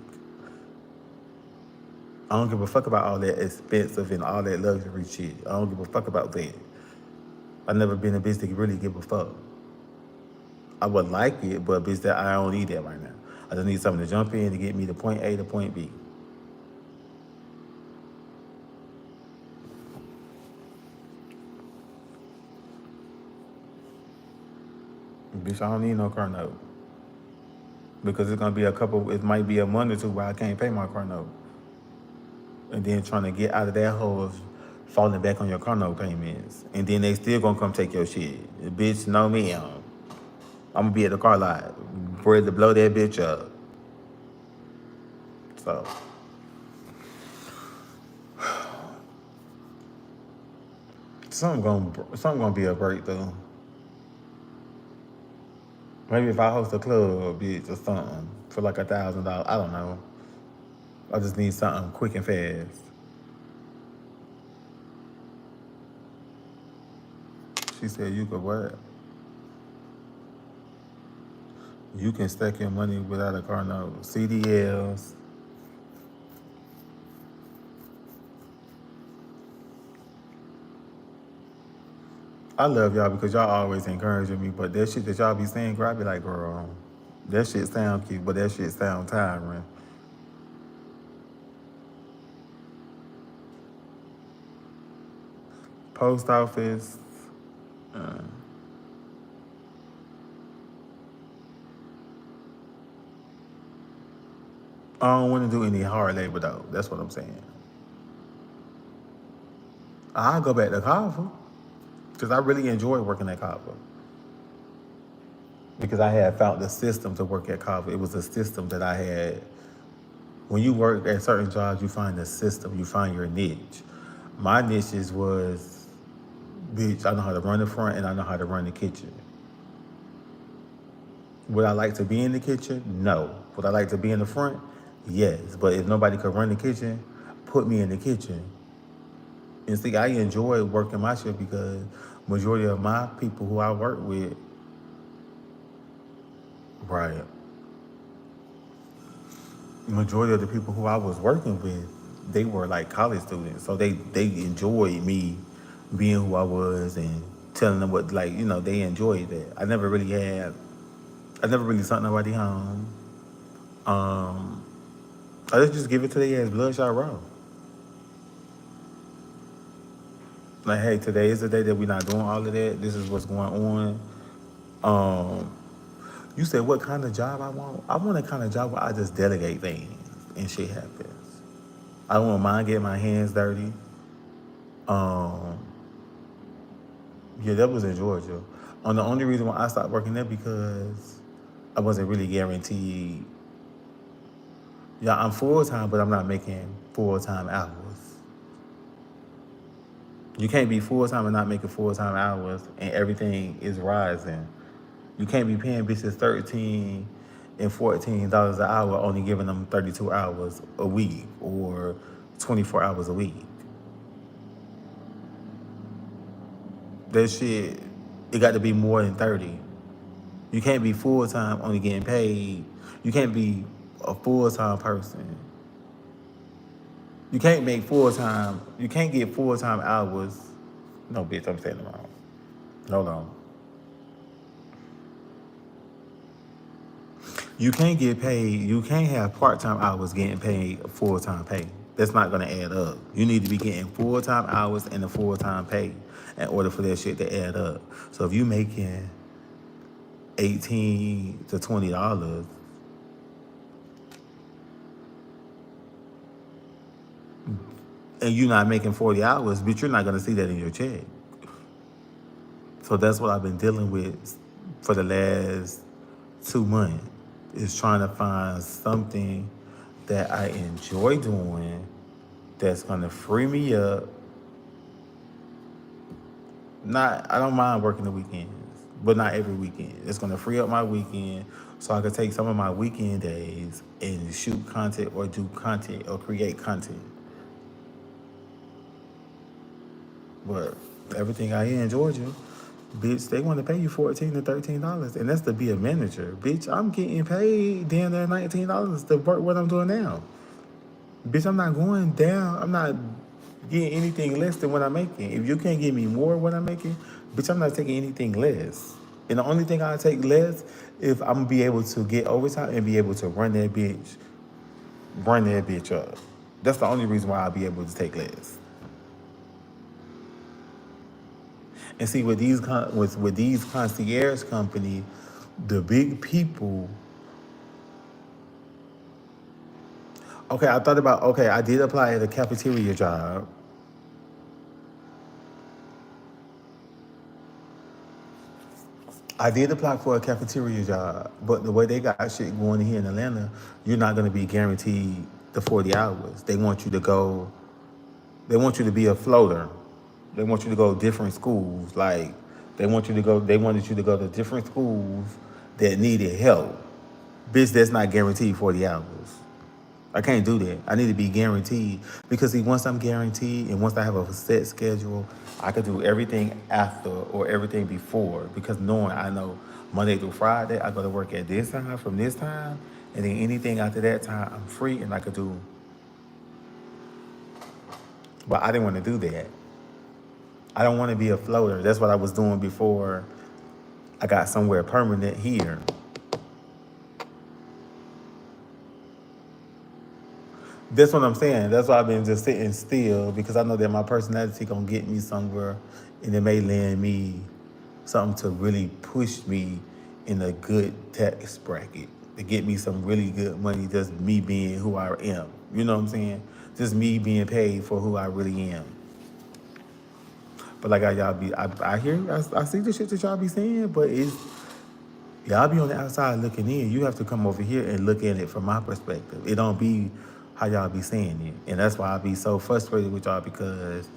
I don't give a fuck about all that expensive and all that luxury shit. I don't give a fuck about that. I've never been a bitch that really give a fuck. I would like it, but bitch, that I don't need that right now. I just need something to jump in to get me to point A to point B. Bitch, I don't need no car note. Because it's gonna be it might be a month or two where I can't pay my car note. And then trying to get out of that hole of falling back on your car note payments. And then they still gonna come take your shit. Bitch, know me, I'm gonna be at the car lot, ready to blow that bitch up. So, something gonna be a breakthrough. Maybe if I host a club, bitch, or something for like $1,000. I don't know. I just need something quick and fast. She said you could what? You can stack your money without a car note. CDLs. I love y'all because y'all always encouraging me, but that shit that y'all be saying, girl, I be like, girl, that shit sound cute, but that shit sound tiring. Post office. Uh, I don't want to do any hard labor though. That's what I'm saying. I'll go back to Carver because I really enjoy working at Carver. Because I had found the system to work at Carver. It was a system that I had. When you work at certain jobs, you find the system, you find your niche. My niches was, bitch, I know how to run the front and I know how to run the kitchen. Would I like to be in the kitchen? No. Would I like to be in the front? Yes. But if nobody could run the kitchen, put me in the kitchen. And see, I enjoy working my shift because majority of my people who I work with, right, majority of the people who I was working with, they were like college students. So they enjoyed me being who I was and telling them what, like, they enjoyed that. I never really sent nobody home. Um, I just give it to their ass bloodshot raw. Like, hey, today is the day that we're not doing all of that. This is what's going on. You said what kind of job I want? I want a kind of job where I just delegate things and shit happens. I don't mind getting my hands dirty. Um, yeah, that was in Georgia. The only reason why I stopped working there because I wasn't really guaranteed. Yeah, I'm full time, but I'm not making full time hours. You can't be full time and not making full time hours, and everything is rising. You can't be paying bitches $13 and $14 an hour, only giving them 32 hours a week or 24 hours a week. That shit, it got to be more than 30. You can't be full time only getting paid. You can't be a full time person. You can't make full time. You can't get full time hours. No, bitch, I'm saying it wrong. Hold on. You can't get paid. You can't have part time hours getting paid full time pay. That's not gonna add up. You need to be getting full time hours and a full time pay in order for that shit to add up. So if you making $18 to $20, and you're not making 40 hours, but you're not gonna see that in your check. So that's what I've been dealing with for the last 2 months, is trying to find something that I enjoy doing, that's gonna free me up. Not, I don't mind working the weekends, but not every weekend. It's gonna free up my weekend so I can take some of my weekend days and shoot content or do content or create content. But everything I hear in Georgia, bitch, they want to pay you $14 to $13, and that's to be a manager. Bitch, I'm getting paid damn near $19 to work what I'm doing now. Bitch, I'm not going down. I'm not getting anything less than what I'm making. If you can't give me more of what I'm making, bitch, I'm not taking anything less. And the only thing I take less if I'm gonna be able to get overtime and be able to run that bitch up. That's the only reason why I'll be able to take less. And see, with these concierge company, the big people. Okay, I thought about. Okay, I did apply at a cafeteria job. I did apply for a cafeteria job, but the way they got shit going here in Atlanta, you're not gonna be guaranteed the 40 hours. They want you to go. They want you to be a floater. They want you to go different schools. Like they want you to go. They wanted you to go to different schools that needed help. Bitch, that's not guaranteed 40 hours. I can't do that. I need to be guaranteed because see, once I'm guaranteed and once I have a set schedule, I can do everything after or everything before because knowing I know Monday through Friday I go to work at this time from this time, and then anything after that time I'm free and I could do. But I didn't want to do that. I don't want to be a floater. That's what I was doing before I got somewhere permanent here. That's what I'm saying. That's why I've been just sitting still because I know that my personality gonna get me somewhere, and it may land me something to really push me in a good tax bracket to get me some really good money. Just me being who I am. You know what I'm saying? Just me being paid for who I really am. But like I hear, I see the shit that y'all be saying, but it's y'all be on the outside looking in. You have to come over here and look at it from my perspective. It don't be how y'all be saying it. And that's why I be so frustrated with y'all because,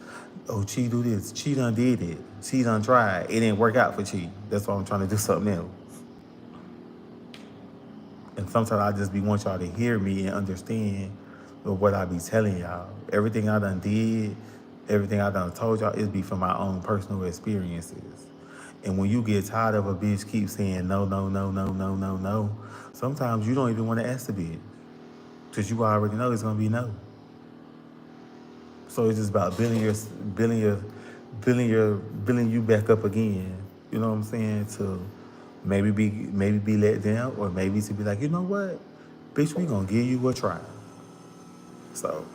oh, Chi do this. Chi done did it. Chi done tried. It didn't work out for Chi. That's why I'm trying to do something else. And sometimes I just be want y'all to hear me and understand what I be telling y'all. Everything I done did, everything I done told y'all, it be from my own personal experiences. And when you get tired of a bitch keep saying no, no, no, no, no, no, no, sometimes you don't even want to ask the bitch. Because you already know it's gonna be no. So it's just about building you back up again. You know what I'm saying? To maybe be let down, or maybe to be like, you know what, bitch, we gonna give you a try. So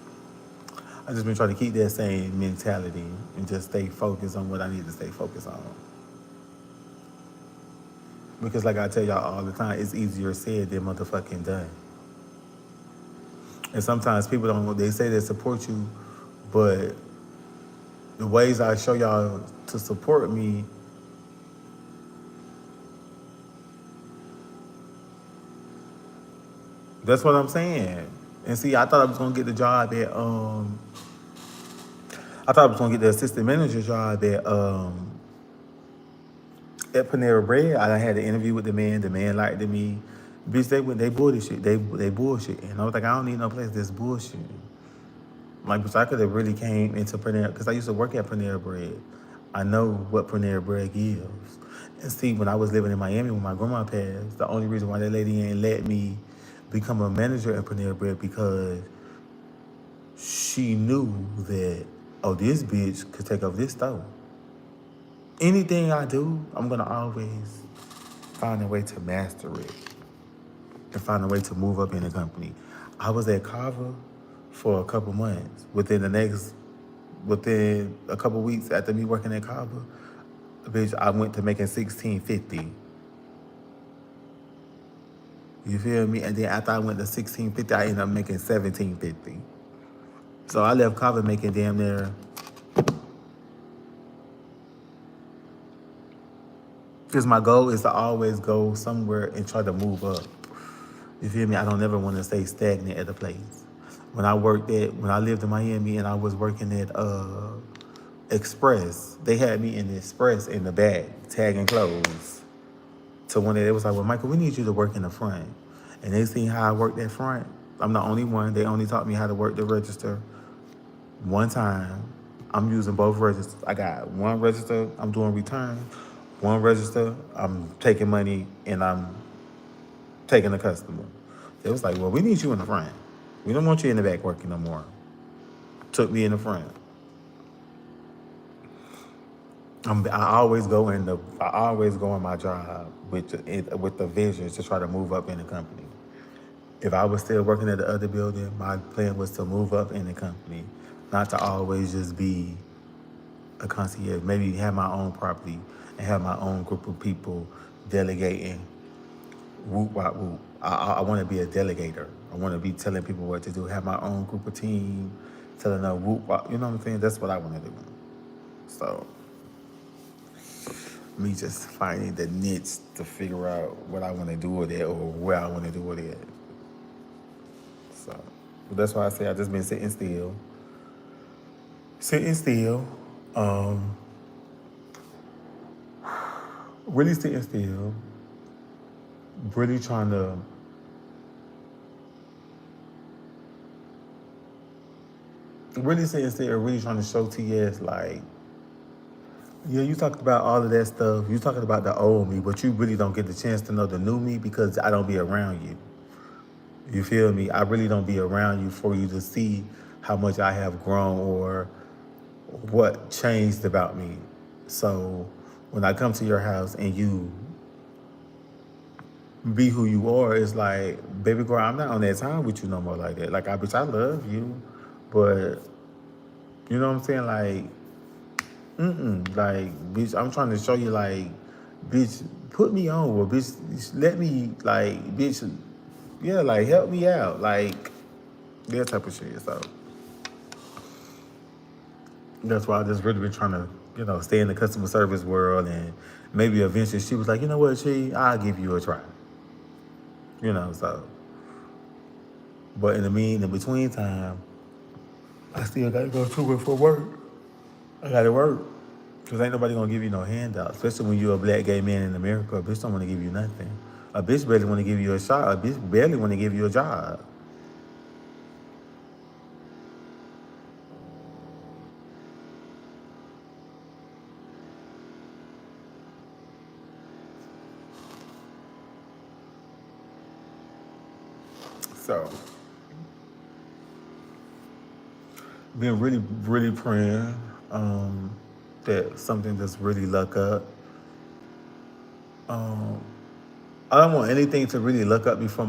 I just been trying to keep that same mentality and just stay focused on what I need to stay focused on. Because like I tell y'all all the time, it's easier said than motherfucking done. And sometimes people don't. They say they support you, but the ways I show y'all to support me, that's what I'm saying. And see, I thought I was gonna get the job I thought I was gonna get the assistant manager job at Panera Bread. I had an interview with the man. The man liked me. Bitch, they bullshit. They bullshit. And I was like, I don't need no place that's bullshit. Like, bitch, I could have really came into Panera because I used to work at Panera Bread. I know what Panera Bread gives. And see, when I was living in Miami when my grandma passed, the only reason why that lady ain't let me become a manager at Panera Bread because she knew that, oh, this bitch could take over this store. Anything I do, I'm gonna always find a way to master it and find a way to move up in the company. I was at Carver for a couple months. Within a couple weeks after me working at Carver, bitch, I went to making $16.50. You feel me? And then after I went to $16.50, I ended up making $17.50. So I left Carver making damn near. Because my goal is to always go somewhere and try to move up. You feel me? I don't ever want to stay stagnant at a place. When I lived in Miami and I was working at Express, they had me in the Express in the back, tagging clothes. So when they was like, well, Michael, we need you to work in the front. And they seen how I worked that front. I'm the only one. They only taught me how to work the register one time. I'm using both registers. I got one register, I'm doing return. One register, I'm taking money and I'm taking the customer. They was like, well, we need you in the front. We don't want you in the back working no more. Took me in the front. I always go in my job with the vision to try to move up in the company. If I was still working at the other building, my plan was to move up in the company, not to always just be a concierge. Maybe have my own property and have my own group of people delegating. Whoop, wop, whoop. I want to be a delegator. I want to be telling people what to do. Have my own group of team, telling them whoop, wop. You know what I'm saying? That's what I want to do. So me just finding the niche to figure out what I want to do with it or where I want to do with it. So but that's why I say I just been sitting still, um, really sitting still, really trying to, really sitting still, really trying to show TS like, yeah, you talked about all of that stuff. You talking about the old me, but you really don't get the chance to know the new me because I don't be around you. You feel me? I really don't be around you for you to see how much I have grown or what changed about me. So when I come to your house and you be who you are, it's like, baby girl, I'm not on that time with you no more like that. Like, bitch, I love you, but you know what I'm saying? Like, like, bitch, I'm trying to show you, like, bitch, put me on, or bitch, let me, like, bitch, yeah, like, help me out, like, that type of shit. So that's why I just really been trying to, stay in the customer service world, and maybe eventually she was like, you know what, I'll give you a try. So, but in the between time, I still gotta go to it for work. I gotta work. Cause ain't nobody gonna give you no handout, especially when you're a black gay man in America. A bitch don't wanna give you nothing. A bitch barely wanna give you a shot. A bitch barely wanna give you a job. So, been really, really praying that something just really luck up. Um, I don't want anything to really luck up before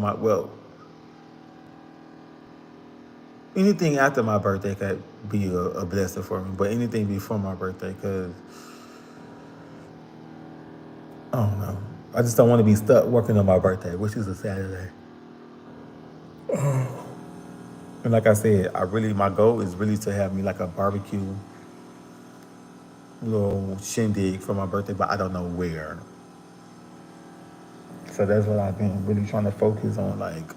anything after my birthday could be a blessing for me, but anything before my birthday, cause I don't know. I just don't want to be stuck working on my birthday, which is a Saturday. And like I said, my goal is really to have me like a barbecue little shindig for my birthday, but I don't know where. So that's what I've been really trying to focus on, like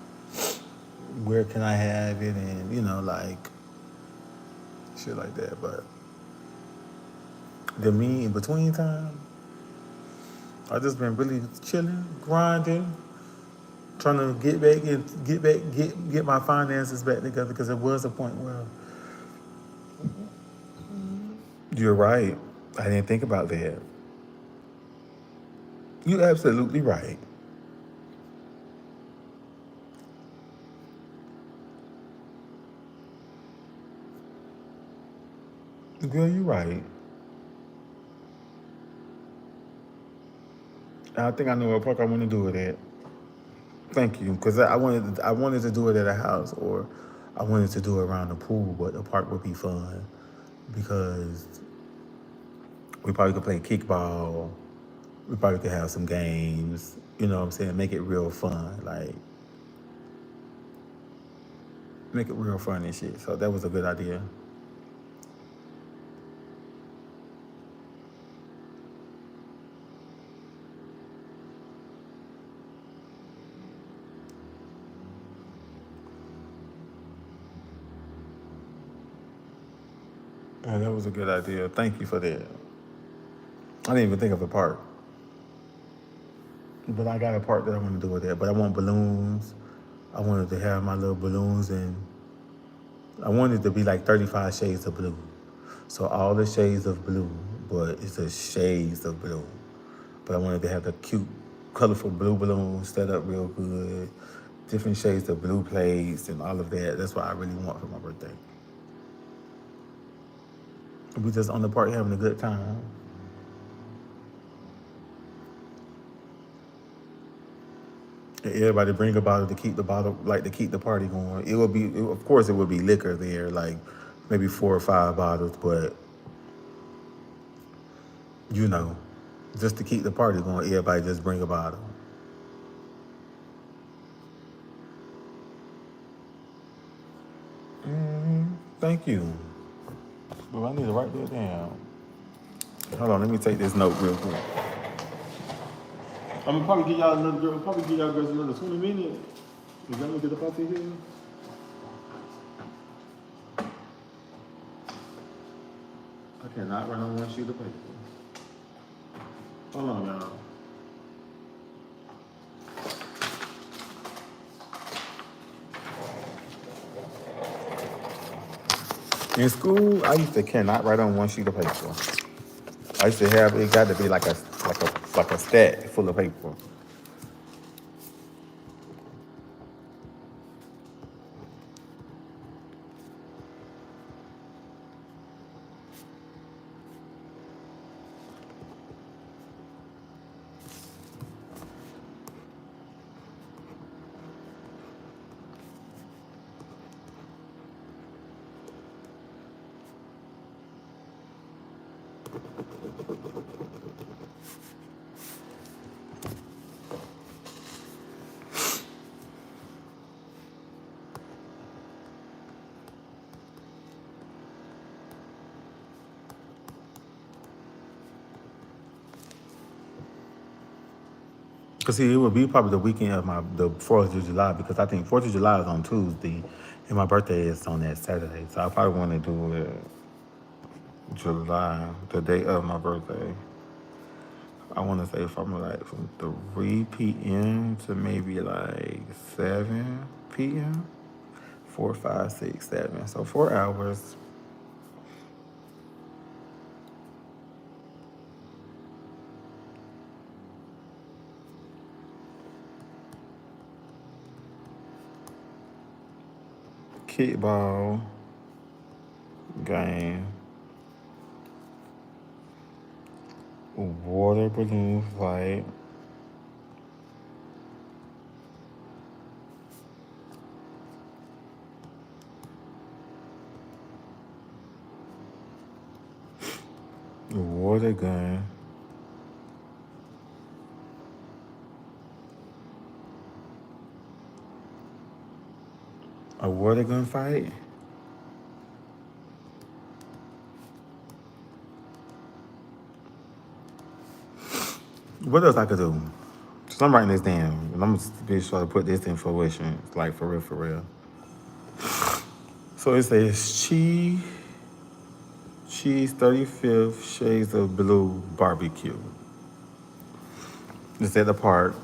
where can I have it, and like shit like that. But the me in between time, I just been really chilling, grinding, trying to get my finances back together because there was a point where you're right. I didn't think about that. You're absolutely right. Girl, you're right. I think I know what park I want to do it at. Thank you, because I wanted to do it at a house, or I wanted to do it around the pool, but the park would be fun because we probably could play kickball. We probably could have some games. You know what I'm saying? Make it real fun, like make it real fun and shit. So that was a good idea. Yeah, that was a good idea. Thank you for that. I didn't even think of a part, but I got a part that I want to do with that. But I want balloons. I wanted to have my little balloons, and I wanted it to be like 35 shades of blue. So all the shades of blue, but it's just shades of blue. But I wanted to have the cute, colorful blue balloons set up real good, different shades of blue plates and all of that. That's what I really want for my birthday. We just on the park having a good time. And everybody bring a bottle to keep the bottle, like to keep the party going. It will be, of course, it would be liquor there, like maybe 4 or 5 bottles, but you know, just to keep the party going, everybody just bring a bottle. Thank you. Well, I need to write that down. Hold on, let me take this note real quick. I'm gonna probably give y'all another girl, probably give y'all girls another 20 minutes. Is that gonna get up out here? I cannot run on one sheet of paper. Hold on, y'all. In school, I used to cannot write on one sheet of paper. I used to have it got to be like a stack full of paper. Cause see, it would be probably the weekend of the 4th of July because I think 4th of July is on Tuesday, and my birthday is on that Saturday. So I probably want to do it July, the day of my birthday. I want to say from 3 p.m. to maybe like 7 p.m. 4, 5, 6, 7. So 4 hours. Kickball game. Water balloon fight. Water gun. A water gun fight. What else I could do? So I'm writing this down, and I'm gonna be sure to put this in fruition, like for real, for real. So it says cheese 35th Shades of Blue barbecue. It's at the park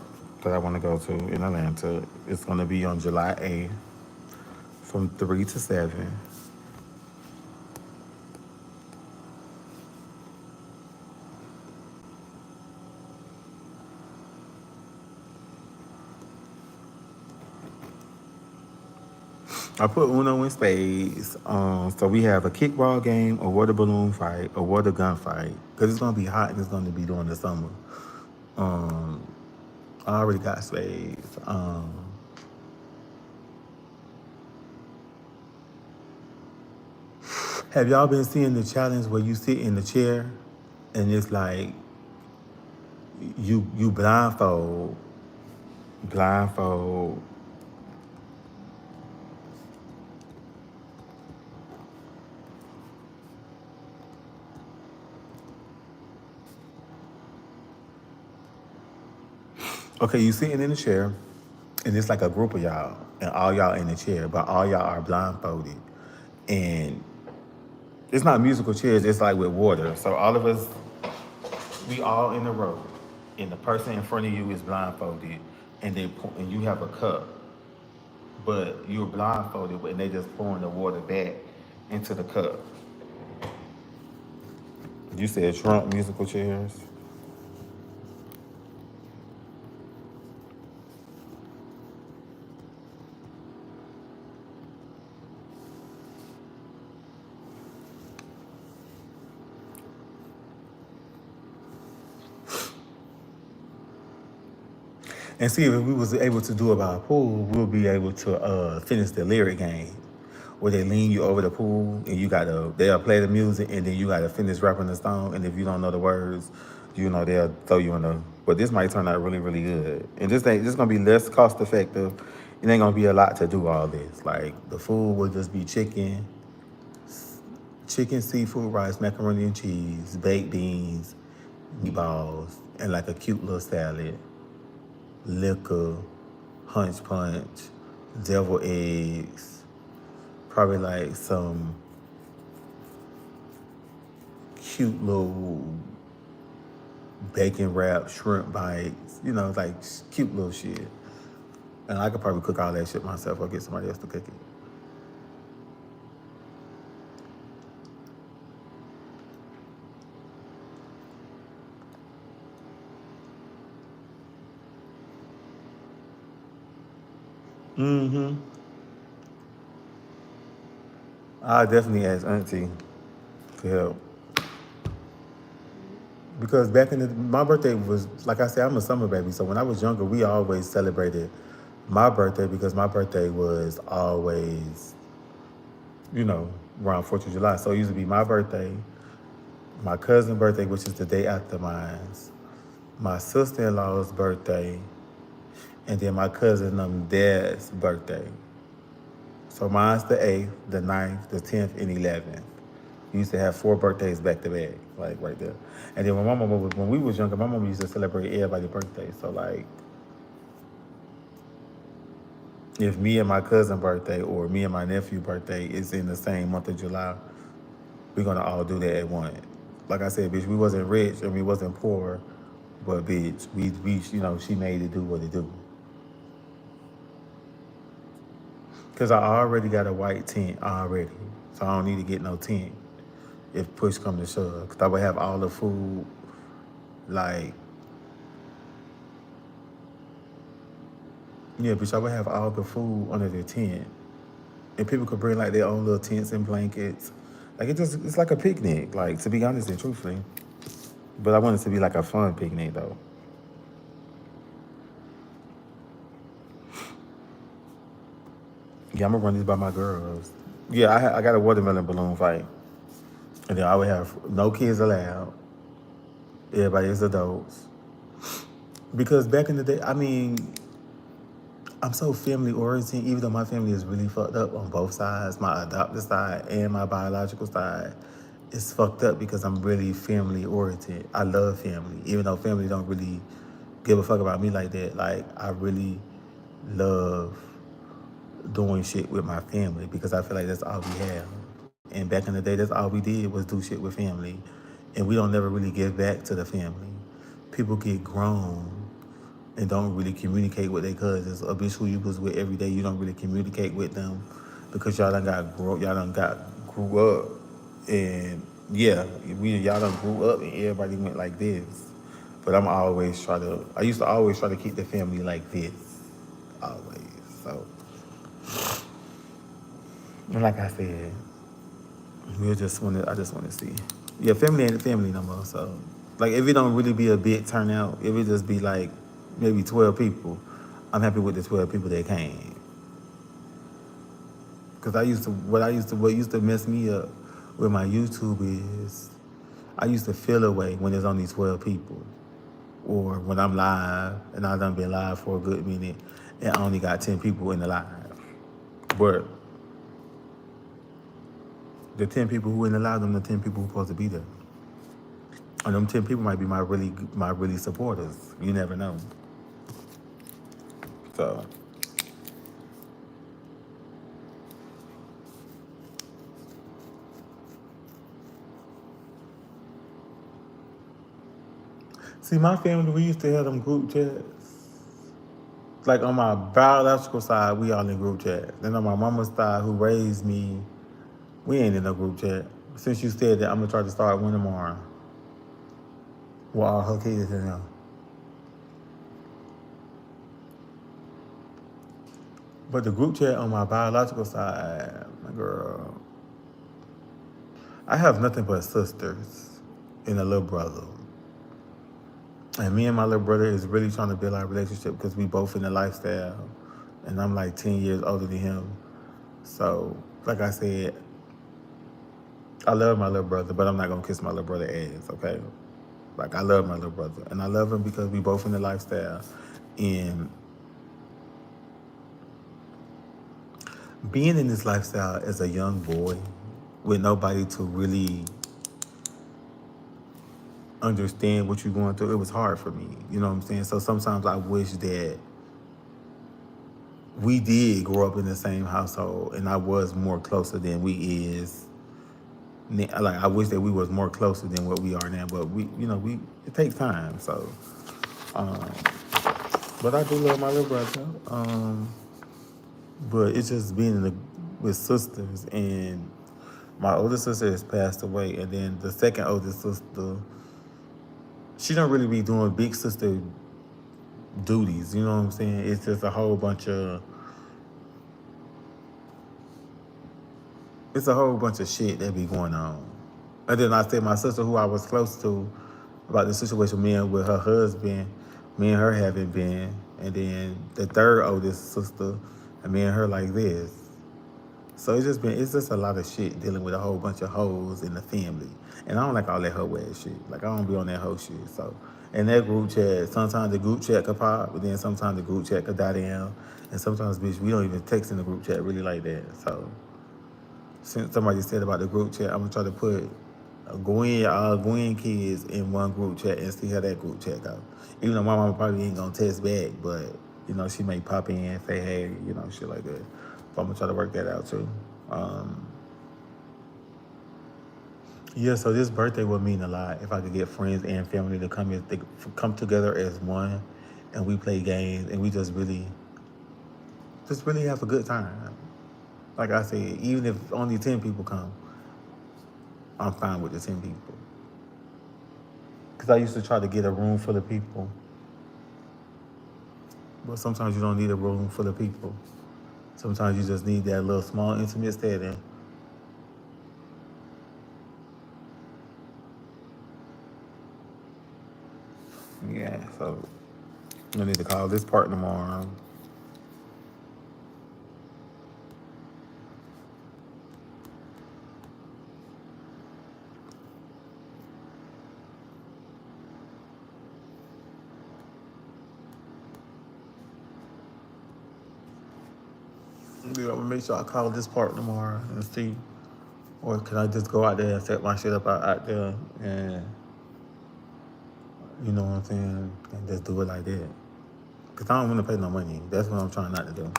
that I want to go to in Atlanta. It's gonna be on July 8th from 3 to 7. I put Uno in spades. So we have a kickball game, a water balloon fight, a water gun fight. Because it's going to be hot and it's going to be during the summer. Um, I already got spades. Have y'all been seeing the challenge where you sit in the chair and it's like you blindfold. Okay, you sitting in the chair, and it's like a group of y'all, and all y'all in the chair, but all y'all are blindfolded, and It's not musical chairs. It's like with water. So all of us, we all in a row, and the person in front of you is blindfolded, and and you have a cup, but you're blindfolded, and they just pouring the water back into the cup. You said Trump musical chairs. And see, if we was able to do it by a pool, we'll be able to finish the lyric game, where they lean you over the pool and they'll play the music and then you gotta finish rapping the song. And if you don't know the words, they'll throw you in the. But this might turn out really really good. And this gonna be less cost effective. It ain't gonna be a lot to do all this. Like the food will just be chicken, seafood, rice, macaroni and cheese, baked beans, meatballs, and like a cute little salad, liquor, hunch punch, devil eggs, probably like some cute little bacon wrap shrimp bites, like cute little shit. And I could probably cook all that shit myself or get somebody else to cook it. Mm-hmm. I definitely ask Auntie to help. Because back in my birthday was, like I said, I'm a summer baby. So when I was younger, we always celebrated my birthday because my birthday was always, you know, around 4th of July. So it used to be my birthday, my cousin's birthday, which is the day after mine, my sister-in-law's birthday, and then my cousin dad's birthday. So mine's the 8th, the 9th, the 10th, and 11th. We used to have 4 birthdays back to back, like right there. And then when we was younger, my mom used to celebrate everybody's birthday. So like, if me and my cousin's birthday or me and my nephew's birthday is in the same month of July, we're gonna all do that at once. Like I said, bitch, we wasn't rich and we wasn't poor, but bitch, we she made it do what it do. Cause I already got a white tent already, so I don't need to get no tent if push come to shove. Cause I would have all the food, like, yeah, bitch, I would have all the food under the tent, and people could bring like their own little tents and blankets. Like it's like a picnic. Like to be honest and truthfully, but I want it to be like a fun picnic though. Yeah, I'm gonna run this by my girls. Yeah, I got a watermelon balloon fight, and then I would have no kids allowed. Everybody is adults. Because back in the day, I mean, I'm so family oriented, even though my family is really fucked up on both sides, my adopted side and my biological side. It's fucked up because I'm really family oriented. I love family, even though family don't really give a fuck about me like that. Like, I really love doing shit with my family because I feel like that's all we have. And back in the day, that's all we did was do shit with family. And we don't never really give back to the family. People get grown and don't really communicate with their cousins. A bitch who you was with every day, you don't really communicate with them because y'all done got grew up, and yeah, y'all done grew up, and everybody went like this. But I used to always try to keep the family like this, always. So, and like I said, I just want to see. Yeah, family ain't family no more. So, like, if it don't really be a big turnout, if it just be like maybe 12 people, I'm happy with the 12 people that came. Cause what used to mess me up with my YouTube is I used to feel away when there's only 12 people, or when I'm live and I done been live for a good minute and I only got 10 people in the live. But the 10 people who in the live, them the 10 people who supposed to be there. And them 10 people might be my really supporters. You never know. So See, my family, we used to have them group chats. Like on my biological side, we all in group chat. Then on my mama's side, who raised me, we ain't in no group chat. Since you said that, I'm gonna try to start one tomorrow with all her kids in there. But the group chat on my biological side, my girl, I have nothing but sisters and a little brother. And me and my little brother is really trying to build our relationship because we both in the lifestyle. And I'm like 10 years older than him. So, like I said, I love my little brother, but I'm not gonna kiss my little brother ass, okay? Like I love my little brother. And I love him because we both in the lifestyle. And being in this lifestyle as a young boy with nobody to really understand what you're going through, it was hard for me. You know what I'm saying? So sometimes I wish that we did grow up in the same household and I was more closer than we is. Like I wish that we was more closer than what we are now, but we it takes time. So, um, but I do love my little brother. But it's just being with sisters, and my older sister has passed away, and then the second oldest sister, she don't really be doing big sister duties. You know what I'm saying? It's just a whole bunch of shit that be going on. And then I said my sister, who I was close to, about the situation me and with her husband, me and her haven't been, and then the third oldest sister, and me and her like this. So it's just a lot of shit dealing with a whole bunch of hoes in the family. And I don't like all that hoe ass shit. Like I don't be on that hoe shit. So in that group chat, sometimes the group chat could pop, but then sometimes the group chat could die down. And sometimes bitch, we don't even text in the group chat really like that. So since somebody said about the group chat, I'm gonna try to put Gwen kids in one group chat and see how that group chat goes. Even though my mama probably ain't gonna text back, but she may pop in and say hey, shit like that. But I'm gonna try to work that out too. Um, yeah, so this birthday would mean a lot if I could get friends and family to come together as one, and we play games and we just really have a good time. Like I said, even if only 10 people come, I'm fine with the 10 people. Because I used to try to get a room full of people, but sometimes you don't need a room full of people. Sometimes you just need that little small intimate setting. Yeah, so I need to call this part tomorrow. Yeah, I'm gonna make sure I call this part tomorrow and see. Or can I just go out there and set my shit up out there and, you know what I'm saying, and just do it like that? Because I don't want to pay no money. That's what I'm trying not to do.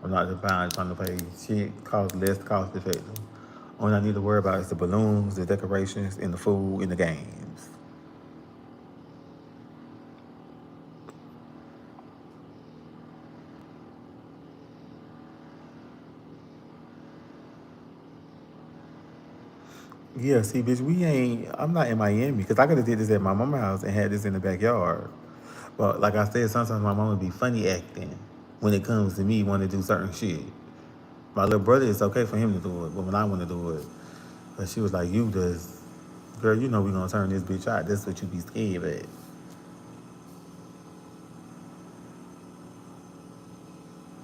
I'm not trying to pay shit, less cost effective. All I need to worry about is the balloons, the decorations, and the food, and the games. Yeah, see, bitch, I'm not in Miami because I could have did this at my mama's house and had this in the backyard. But like I said, sometimes my mama be funny acting when it comes to me wanting to do certain shit. My little brother, it's okay for him to do it, but when I want to do it, but she was like, you just, girl, we gonna turn this bitch out. That's what you be scared at.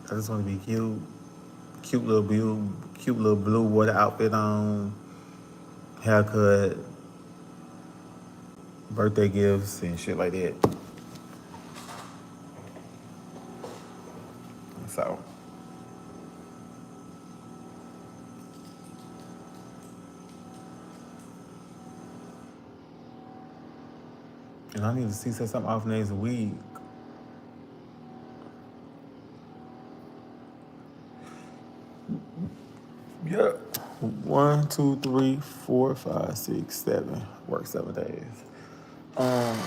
I just want to be cute little blue water outfit on, haircut, birthday gifts, and shit like that. So, and I need to see something off days a week. Yeah. 1, 2, 3, 4, 5, 6, 7. Work 7 days. Um,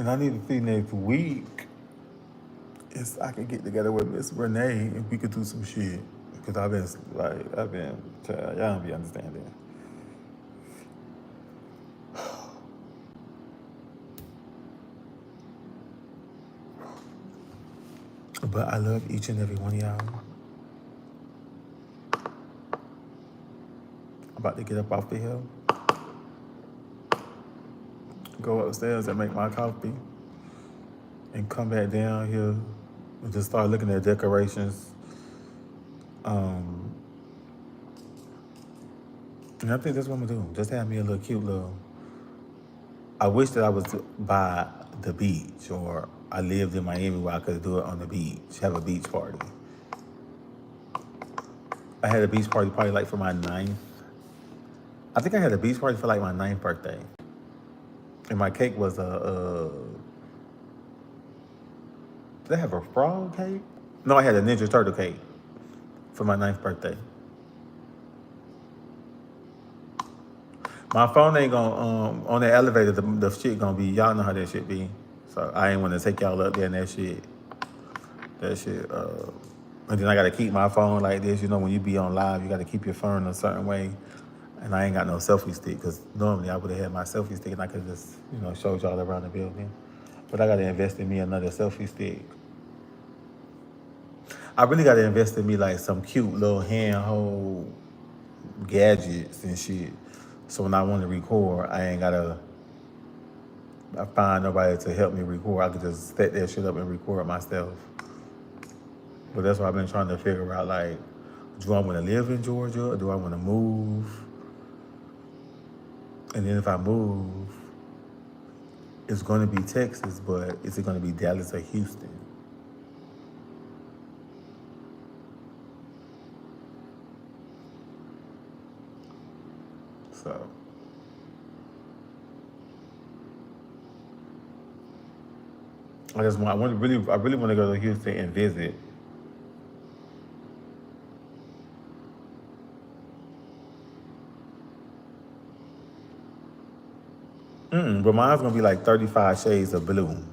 And I need to see next week is I can get together with Miss Renee and we could do some shit. Cause y'all don't be understanding. But I love each and every one of y'all. I'm about to get up off the hill, go upstairs and make my coffee, and come back down here and just start looking at decorations. And I think that's what I'm gonna do. Just have me a little cute little. I wish that I was by the beach or I lived in Miami where I could do it on the beach, have a beach party. I had a beach party probably like for my ninth. I think I had a beach party for like my ninth birthday. And my cake was did I have a frog cake? No, I had a Ninja Turtle cake for my ninth birthday. My phone ain't gonna on the elevator. The shit gonna be y'all know how that shit be. So I ain't want to take y'all up there and that shit. And then I gotta keep my phone like this. You know, when you be on live, you gotta keep your phone a certain way. And I ain't got no selfie stick because normally I would have had my selfie stick and I could just showed y'all around the building. But I gotta invest in me another selfie stick. I really gotta invest in me like some cute little handhold gadgets and shit. So when I want to record, I ain't gotta find nobody to help me record. I could just set that shit up and record myself. But that's what I've been trying to figure out. Like, do I want to live in Georgia or do I want to move? And then if I move, it's going to be Texas, but is it going to be Dallas or Houston? So I really want to go to Houston and visit. But mine's gonna be like 35 shades of blue, and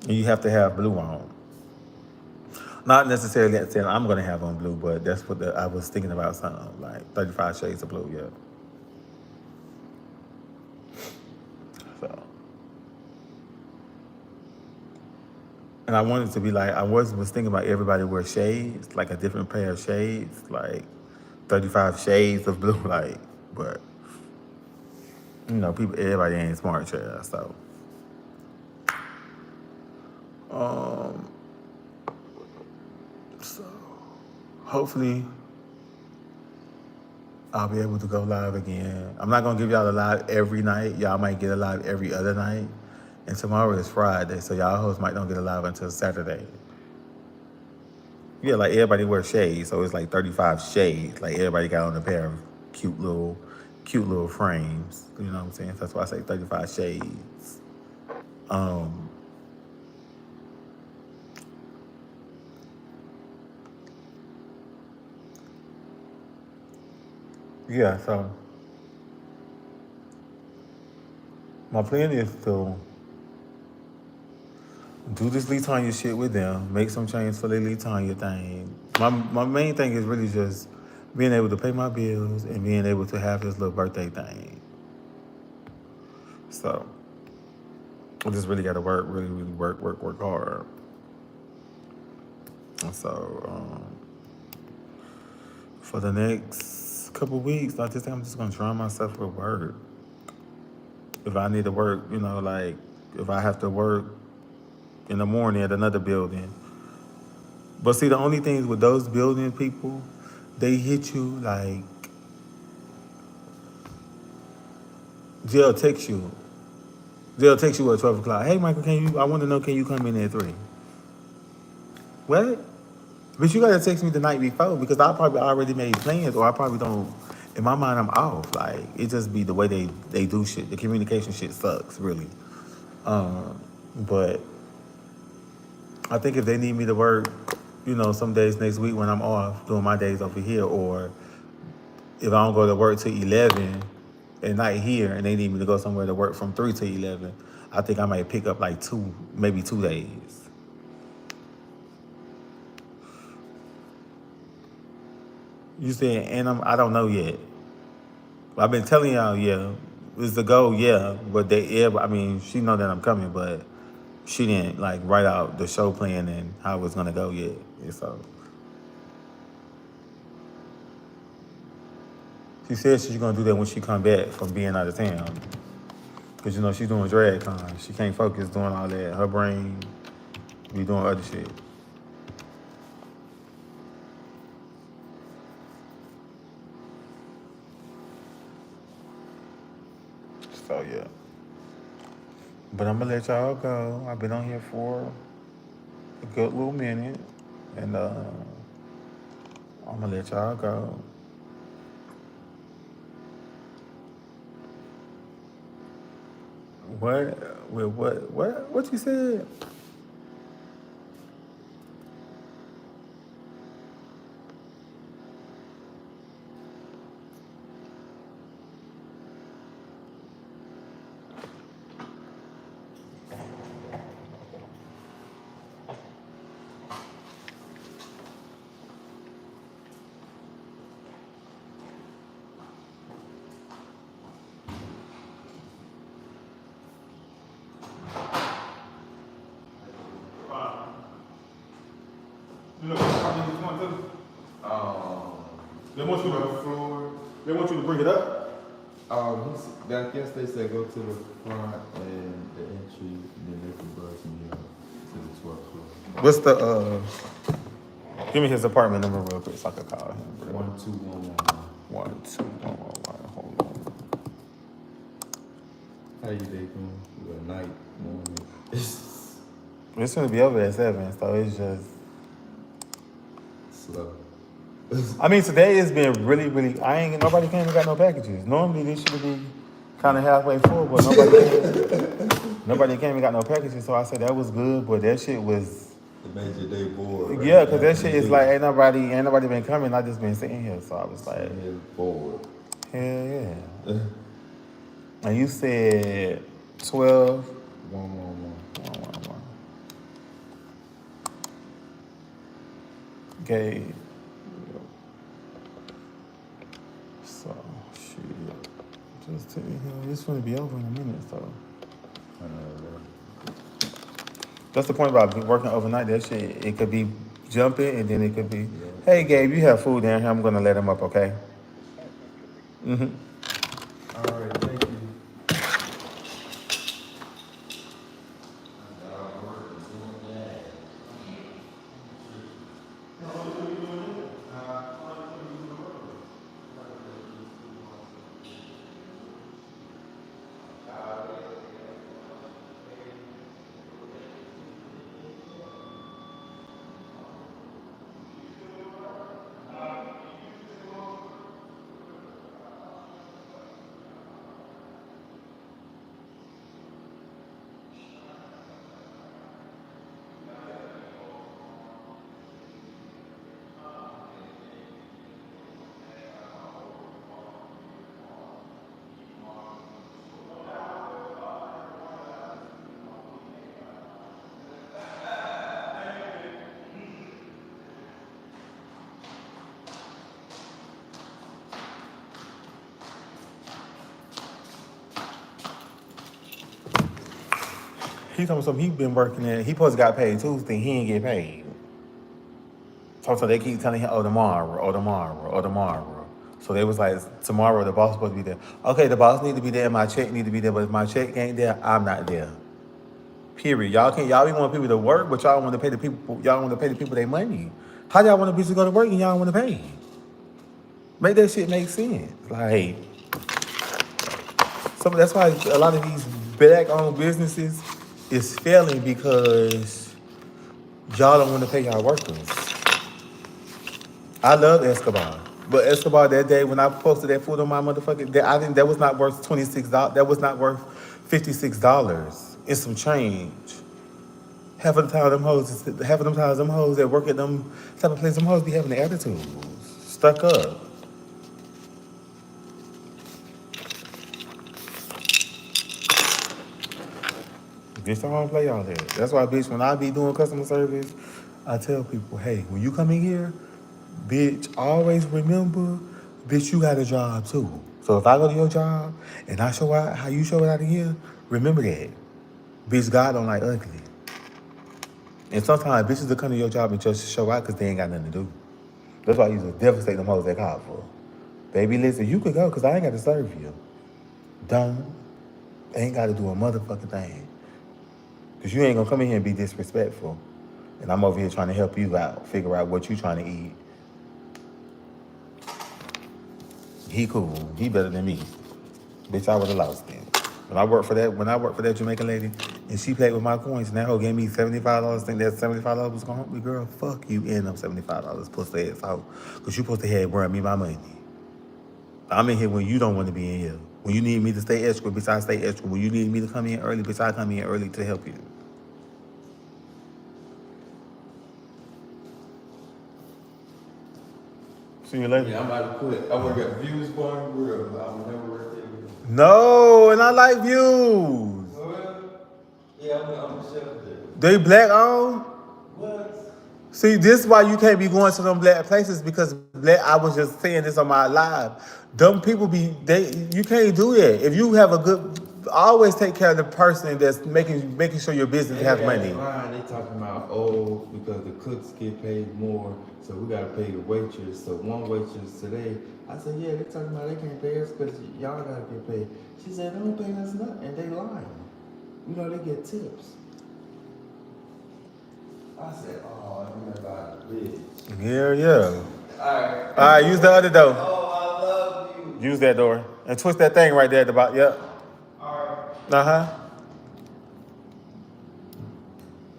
you have to have blue on. Not necessarily saying I'm gonna have on blue, but that's what I was thinking about. Something like 35 shades of blue, yeah. So, and I wanted to be like I was thinking about everybody wear shades, like a different pair of shades, like 35 shades of blue, like. But everybody ain't smart, child. Um, so hopefully I'll be able to go live again. I'm not gonna give y'all a live every night. Y'all might get a live every other night. And tomorrow is Friday, so y'all hosts might not get a live until Saturday. Yeah, like everybody wears shades, so it's like 35 shades. Like everybody got on a pair of cute little frames. You know what I'm saying? That's why I say 35 shades. Yeah, so my plan is to do this Lee shit with them, make some change for the Lee thing. My main thing is really just being able to pay my bills and being able to have this little birthday thing. So I just really got to work, really work hard. And so for the next couple weeks, I just think I'm just gonna try myself with work. If I need to work, like if I have to work in the morning at another building. But see, the only things with those building people, they hit you like, they'll text you. They'll text you at 12 o'clock. Hey, Michael, I want to know, can you come in at 3? What? But you got to text me the night before because I probably already made plans or I probably don't. In my mind, I'm off. Like, it just be the way they do shit. The communication shit sucks, really. But I think if they need me to work, some days next week when I'm off, doing my days over here, or if I don't go to work till 11 at night here, and they need me to go somewhere to work from 3 to 11, I think I might pick up like 2, maybe 2 days. You said, and I don't know yet. I've been telling y'all, yeah, it's the goal, yeah. But I mean, she know that I'm coming, but she didn't like write out the show plan and how it's gonna go yet. And so she said she's gonna do that when she come back from being out of town. Cause you know she's doing drag con. She can't focus doing all that. Her brain be doing other shit. So yeah. But I'm gonna let y'all go. I've been on here for a good little minute, and I'm gonna let y'all go. What? What you said? You know what you want to? They want you to floor. They want you to bring it up. I guess they said go to the front and the entry, and then they can bus me up to the 12th floor. What's the Give me his apartment number real quick so I can call him. 12111. 12111. Hold on. How you day going? Good night, morning. It's gonna be over at 7, so it's just. Slow. I mean, today has been really, really. Nobody came and got no packages. Normally this should be kind of halfway full, but nobody came and got no packages. So I said that was good, but that shit was. It made your day bored. Right? Yeah, cause that shit is like ain't nobody been coming. I just been sitting here, so I was like, bored. hell yeah. And you said 12. 111. 111. Okay. So shit. Just tell you, it's gonna be over in a minute, so. I know, right? That's the point about working overnight. That shit, it could be jumping, and then it could be, hey Gabe, you have food down here. I'm gonna let him up, okay? Mm-hmm. All right, thank you. He told me something. He been working at. He supposed to got paid Tuesday. He ain't get paid. So they keep telling him, oh tomorrow, oh tomorrow, oh tomorrow. So they was like, tomorrow the boss supposed to be there. Okay, the boss need to be there. My check need to be there. But if my check ain't there, I'm not there. Period. Y'all be want people to work, but y'all want to pay the people. Y'all want to pay the people their money. How y'all want the bitches to go to work and y'all want to pay? Make that shit make sense. Like, so that's why a lot of these black-owned businesses is failing because y'all don't want to pay y'all workers. I love Escobar, but Escobar that day when I posted that food on my motherfucking, I think that was not worth $26. That was not worth $56 and some change. Half of the time, them hoes that work at them type of places, them hoes be having the attitudes, stuck up. Bitch, I don't play all that. That's why, bitch, when I be doing customer service, I tell people, hey, when you come in here, bitch, always remember, bitch, you got a job too. So if I go to your job and I show out how you show it out of here, remember that. Bitch, God don't like ugly. And sometimes bitches will come to your job and just show out because they ain't got nothing to do. That's why I used to devastate them hoes that call for. Baby, listen, you could go because I ain't got to serve you. Don't. Ain't got to do a motherfucking thing. Because you ain't going to come in here and be disrespectful. And I'm over here trying to help you out, figure out what you trying to eat. He cool. He better than me. Bitch, I would have lost him. When I worked for that Jamaican lady, and she played with my coins, and that hoe gave me $75. Think that $75 was gonna help me, girl. Fuck you, and them $75 pussy ass hoe. Cause you supposed to have brought me my money. I'm in here when you don't want to be in here. When you need me to stay extra, bitch, I stay extra. When you need me to come in early, bitch, I come in early to help you. See you later. Yeah, I'm about to quit. I would have got views for him, real, but I would never work there again. No, and I like views. Yeah, I'm a chef there. They black owned. What? See, this is why you can't be going to them black places because black. I was just saying this on my live. Them people you can't do that. If you have a good, always take care of the person that's making sure your business has money. They talking about because the cooks get paid more, so we gotta pay the waitress. So one waitress today, I said, yeah, they talking about they can't pay us because y'all gotta get paid. She said they don't pay us nothing, and they lying. You know they get tips. I said, oh, I'm about bitch. Yeah. Alright. All right, use the other door. Oh, I love you. Use that door and twist that thing right there at the bottom. Yep. Alright.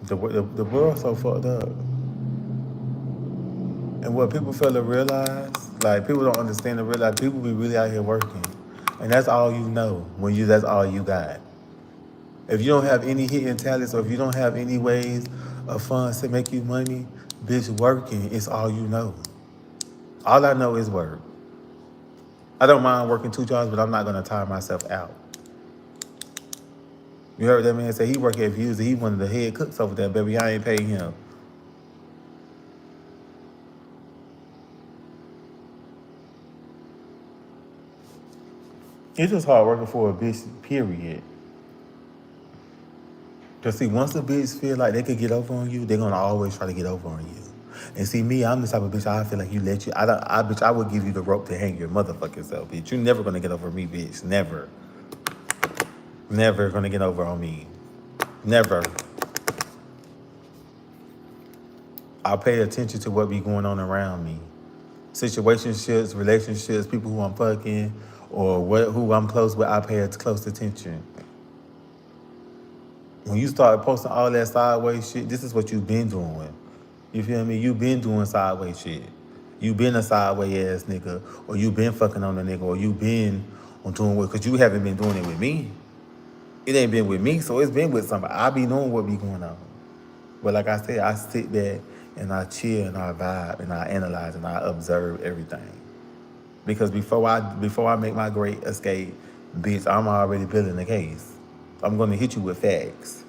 The world's so fucked up. And what people fail to realize, like people don't understand and realize, people be really out here working, and that's all you know. That's all you got. If you don't have any hidden talents, or if you don't have any ways of funds to make you money, bitch, working is all you know. All I know is work. I don't mind working 2 jobs, but I'm not gonna tire myself out. You heard that man say he work at Views, and he one of the head cooks over there, baby. I ain't paying him. It's just hard working for a bitch, period. Cause see, once a bitch feel like they could get over on you, they're gonna always try to get over on you. And see, me, I'm the type of bitch I feel like I would give you the rope to hang your motherfucking self, bitch. You're never gonna get over me, bitch. Never. Never gonna get over on me. Never. I pay attention to what be going on around me. Situationships, relationships, people who I'm fucking, or who I'm close with, I pay close attention. When you start posting all that sideways shit, this is what you've been doing. You feel me? You been doing sideways shit. You been a sideways ass nigga, or you been fucking on a nigga, or you been on doing what, because you haven't been doing it with me. It ain't been with me, so it's been with somebody. I be knowing what be going on. But like I said, I sit back and I chill and I vibe and I analyze and I observe everything. Because before I make my great escape, bitch, I'm already building the case. I'm gonna hit you with facts.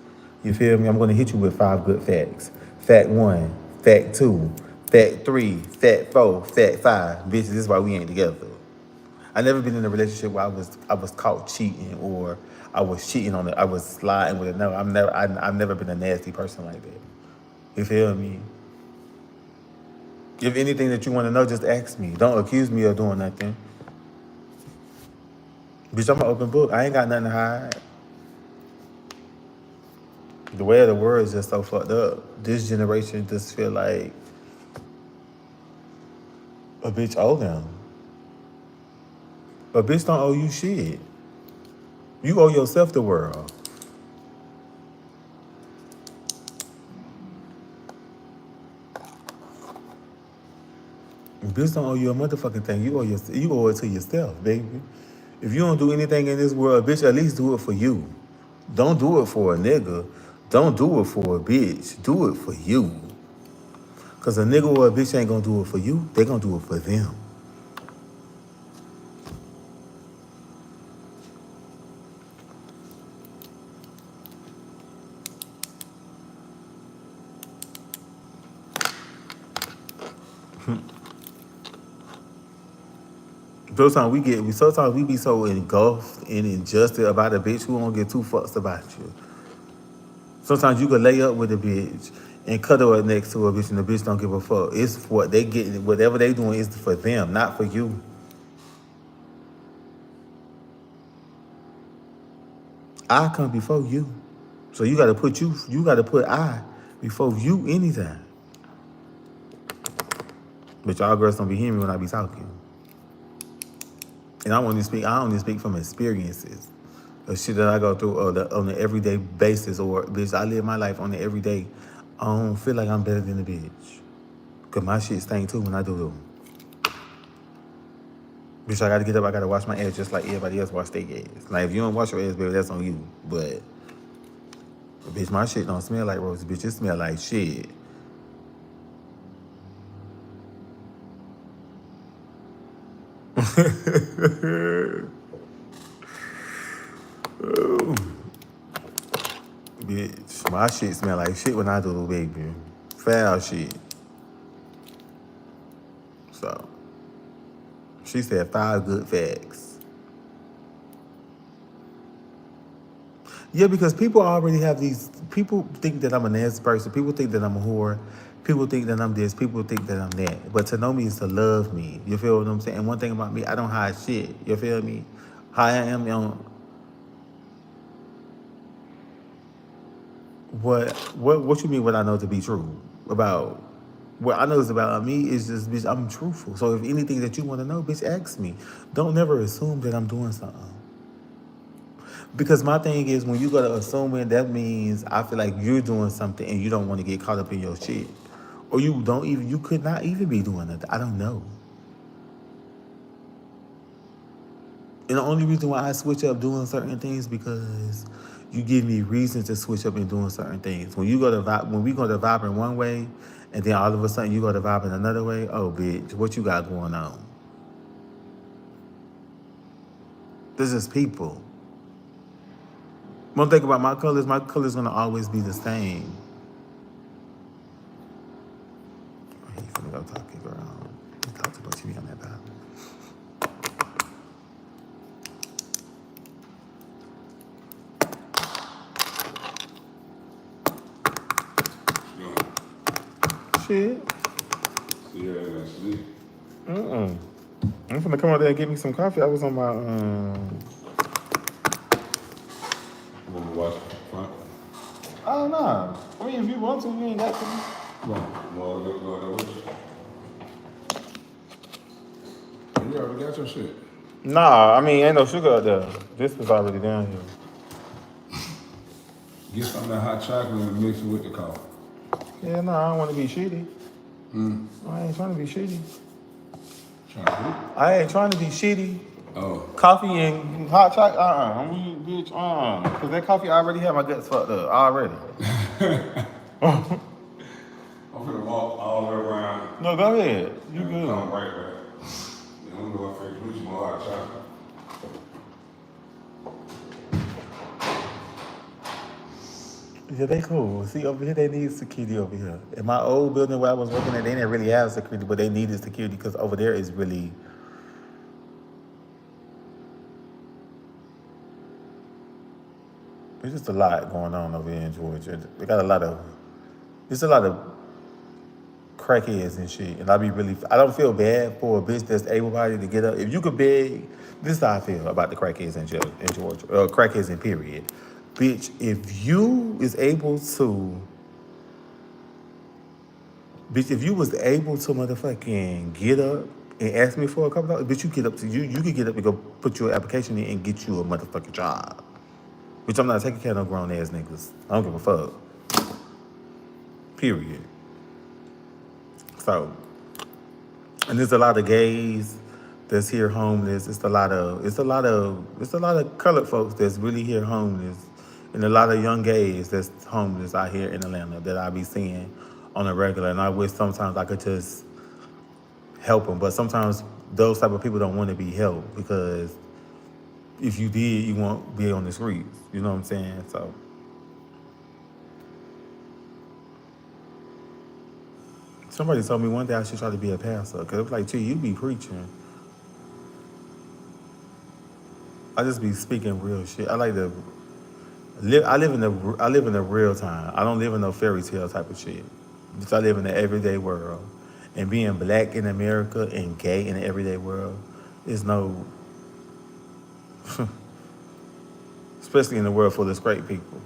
You feel me? I'm gonna hit you with 5 good facts. Fact 1, fact 2, fact 3, fact 4, fact 5. Bitch, this is why we ain't together. I never been in a relationship where I was caught cheating, or I was cheating on it. I was sliding with it. No, I've never been a nasty person like that. You feel me? If anything that you want to know, just ask me. Don't accuse me of doing nothing. Bitch, I'm an open book. I ain't got nothing to hide. The way of the world is just so fucked up. This generation just feel like a bitch owe them. A bitch don't owe you shit. You owe yourself the world. A bitch don't owe you a motherfucking thing. You owe it to yourself, baby. If you don't do anything in this world, bitch, at least do it for you. Don't do it for a nigga. Don't do it for a bitch. Do it for you. Cause a nigga or a bitch ain't gonna do it for you. They gonna do it for them. Sometimes we be so engulfed and injustice about a bitch who don't get two fucks about you. Sometimes you could lay up with a bitch and cuddle up next to a bitch and the bitch don't give a fuck. It's what they get, whatever they doing is for them, not for you. I come before you. So you gotta put I before you anytime. But y'all girls don't be hearing me when I be talking. And I only speak from experiences of shit that I go through on an everyday basis, or bitch, I live my life on the everyday. I don't feel like I'm better than a bitch. Cause my shit stink too when I do them. Bitch, I gotta get up, I gotta wash my ass just like everybody else wash their ass. Like if you don't wash your ass, baby, that's on you. But bitch, my shit don't smell like roses, bitch. It smell like shit. Bitch, my shit smell like shit when I do, baby. Foul shit. So, she said 5 good facts. Yeah, because people already have these. People think that I'm a nasty person. People think that I'm a whore. People think that I'm this. People think that I'm that. But to know me is to love me. You feel what I'm saying? And one thing about me, I don't hide shit. You feel me? How I am on. What you mean? What I know to be true about what I know is about me is just, bitch, I'm truthful. So if anything that you want to know, bitch, ask me. Don't never assume that I'm doing something. Because my thing is, when you gotta assume it, that means I feel like you're doing something and you don't want to get caught up in your shit, or you could not even be doing it. I don't know. And the only reason why I switch up doing certain things because you give me reason to switch up and doing certain things. When we go to vibe in one way, and then all of a sudden you go to vibe in another way. Oh, bitch, what you got going on? This is people. One thing about my colors gonna always be the same. Oh, you finna go talk to your girl. You talk to what you be on that vibe. Shit. See her ass sleep. I'm finna come out there and get me some coffee. I was on my You wanna watch the front? Oh no. I mean, if you want to, you ain't got to. Come on. You wanna go there with you? You already got your shit. Nah, I mean, ain't no sugar up there. This was already down here. Get some of that hot chocolate and mix it with the coffee. Yeah, no, I don't want to be shitty. I ain't trying to be shitty. Trying to do? I ain't trying to be shitty. Oh. Coffee and hot chocolate, bitch, Cause that coffee already had my guts fucked up, already. I'm gonna walk all the way around. No, go ahead. You and good. come right back. I'm going to produce more hot chocolate. Yeah, they cool. See, over here, they need security over here. In my old building where I was working at, they didn't really have security, but they needed security because over there is really... There's just a lot going on over here in Georgia. They got a lot of... There's a lot of crackheads and shit. And I don't feel bad for a bitch that's able-bodied to get up. If you could beg... This is how I feel about the crackheads in Georgia. Crackheads in period. Bitch, if you is able to... Bitch, if you was able to motherfucking get up and ask me for a couple dollars, bitch, you could get up and go put your application in and get you a motherfucking job. Bitch, I'm not taking care of no grown ass niggas. I don't give a fuck. Period. So, and there's a lot of gays that's here homeless. It's a lot of colored folks that's really here homeless. And a lot of young gays that's homeless out here in Atlanta that I be seeing on a regular. And I wish sometimes I could just help them. But sometimes those type of people don't want to be helped because if you did, you won't be on the streets. You know what I'm saying? So. Somebody told me one day I should try to be a pastor. Because it was like, gee, you be preaching. I just be speaking real shit. I like to live. I live in the real time. I don't live in no fairy tale type of shit. Because I live in the everyday world, and being black in America and gay in the everyday world is no, especially in a world full of straight people,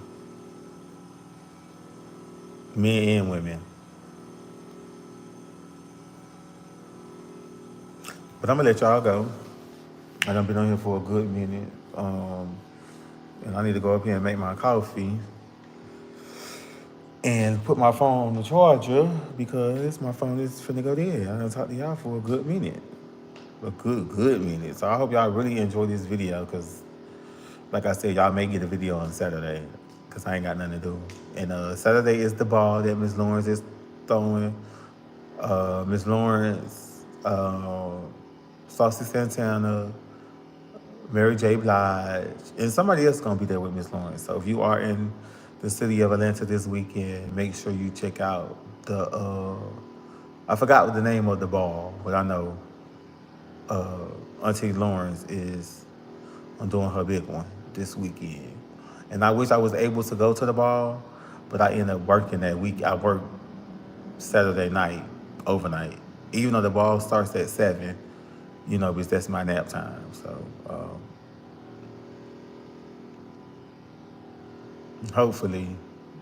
men and women. But I'm gonna let y'all go. I done been on here for a good minute. And I need to go up here and make my coffee and put my phone on the charger because my phone is finna go dead. I done talked to y'all for a good minute. A good minute. So I hope y'all really enjoy this video because, like I said, y'all may get a video on Saturday because I ain't got nothing to do. And Saturday is the ball that Miss Lawrence is throwing. Miss Lawrence, Saucy Santana, Mary J. Blige, and somebody else gonna be there with Miss Lawrence. So if you are in the city of Atlanta this weekend, make sure you check out the I forgot what the name of the ball, but I know Auntie Lawrence is doing her big one this weekend. And I wish I was able to go to the ball, but I ended up working that week. I worked Saturday night, overnight. Even though the ball starts at 7, because that's my nap time. So hopefully,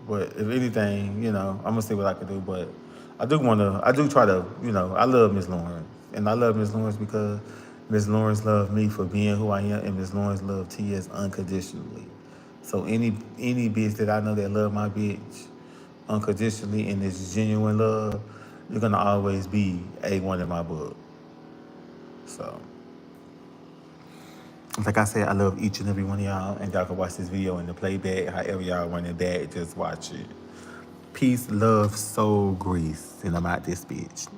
but if anything, I'm gonna see what I can do. But I do try to, I love Miss Lawrence, and I love Miss Lawrence because Miss Lawrence loved me for being who I am, and Miss Lawrence loved TS unconditionally. So any bitch that I know that love my bitch unconditionally and it's genuine love, you're gonna always be A1 in my book. So, like I said, I love each and every one of y'all, and y'all can watch this video in the playback. However y'all want it back, just watch it. Peace, love, soul, grease, and I'm out this bitch.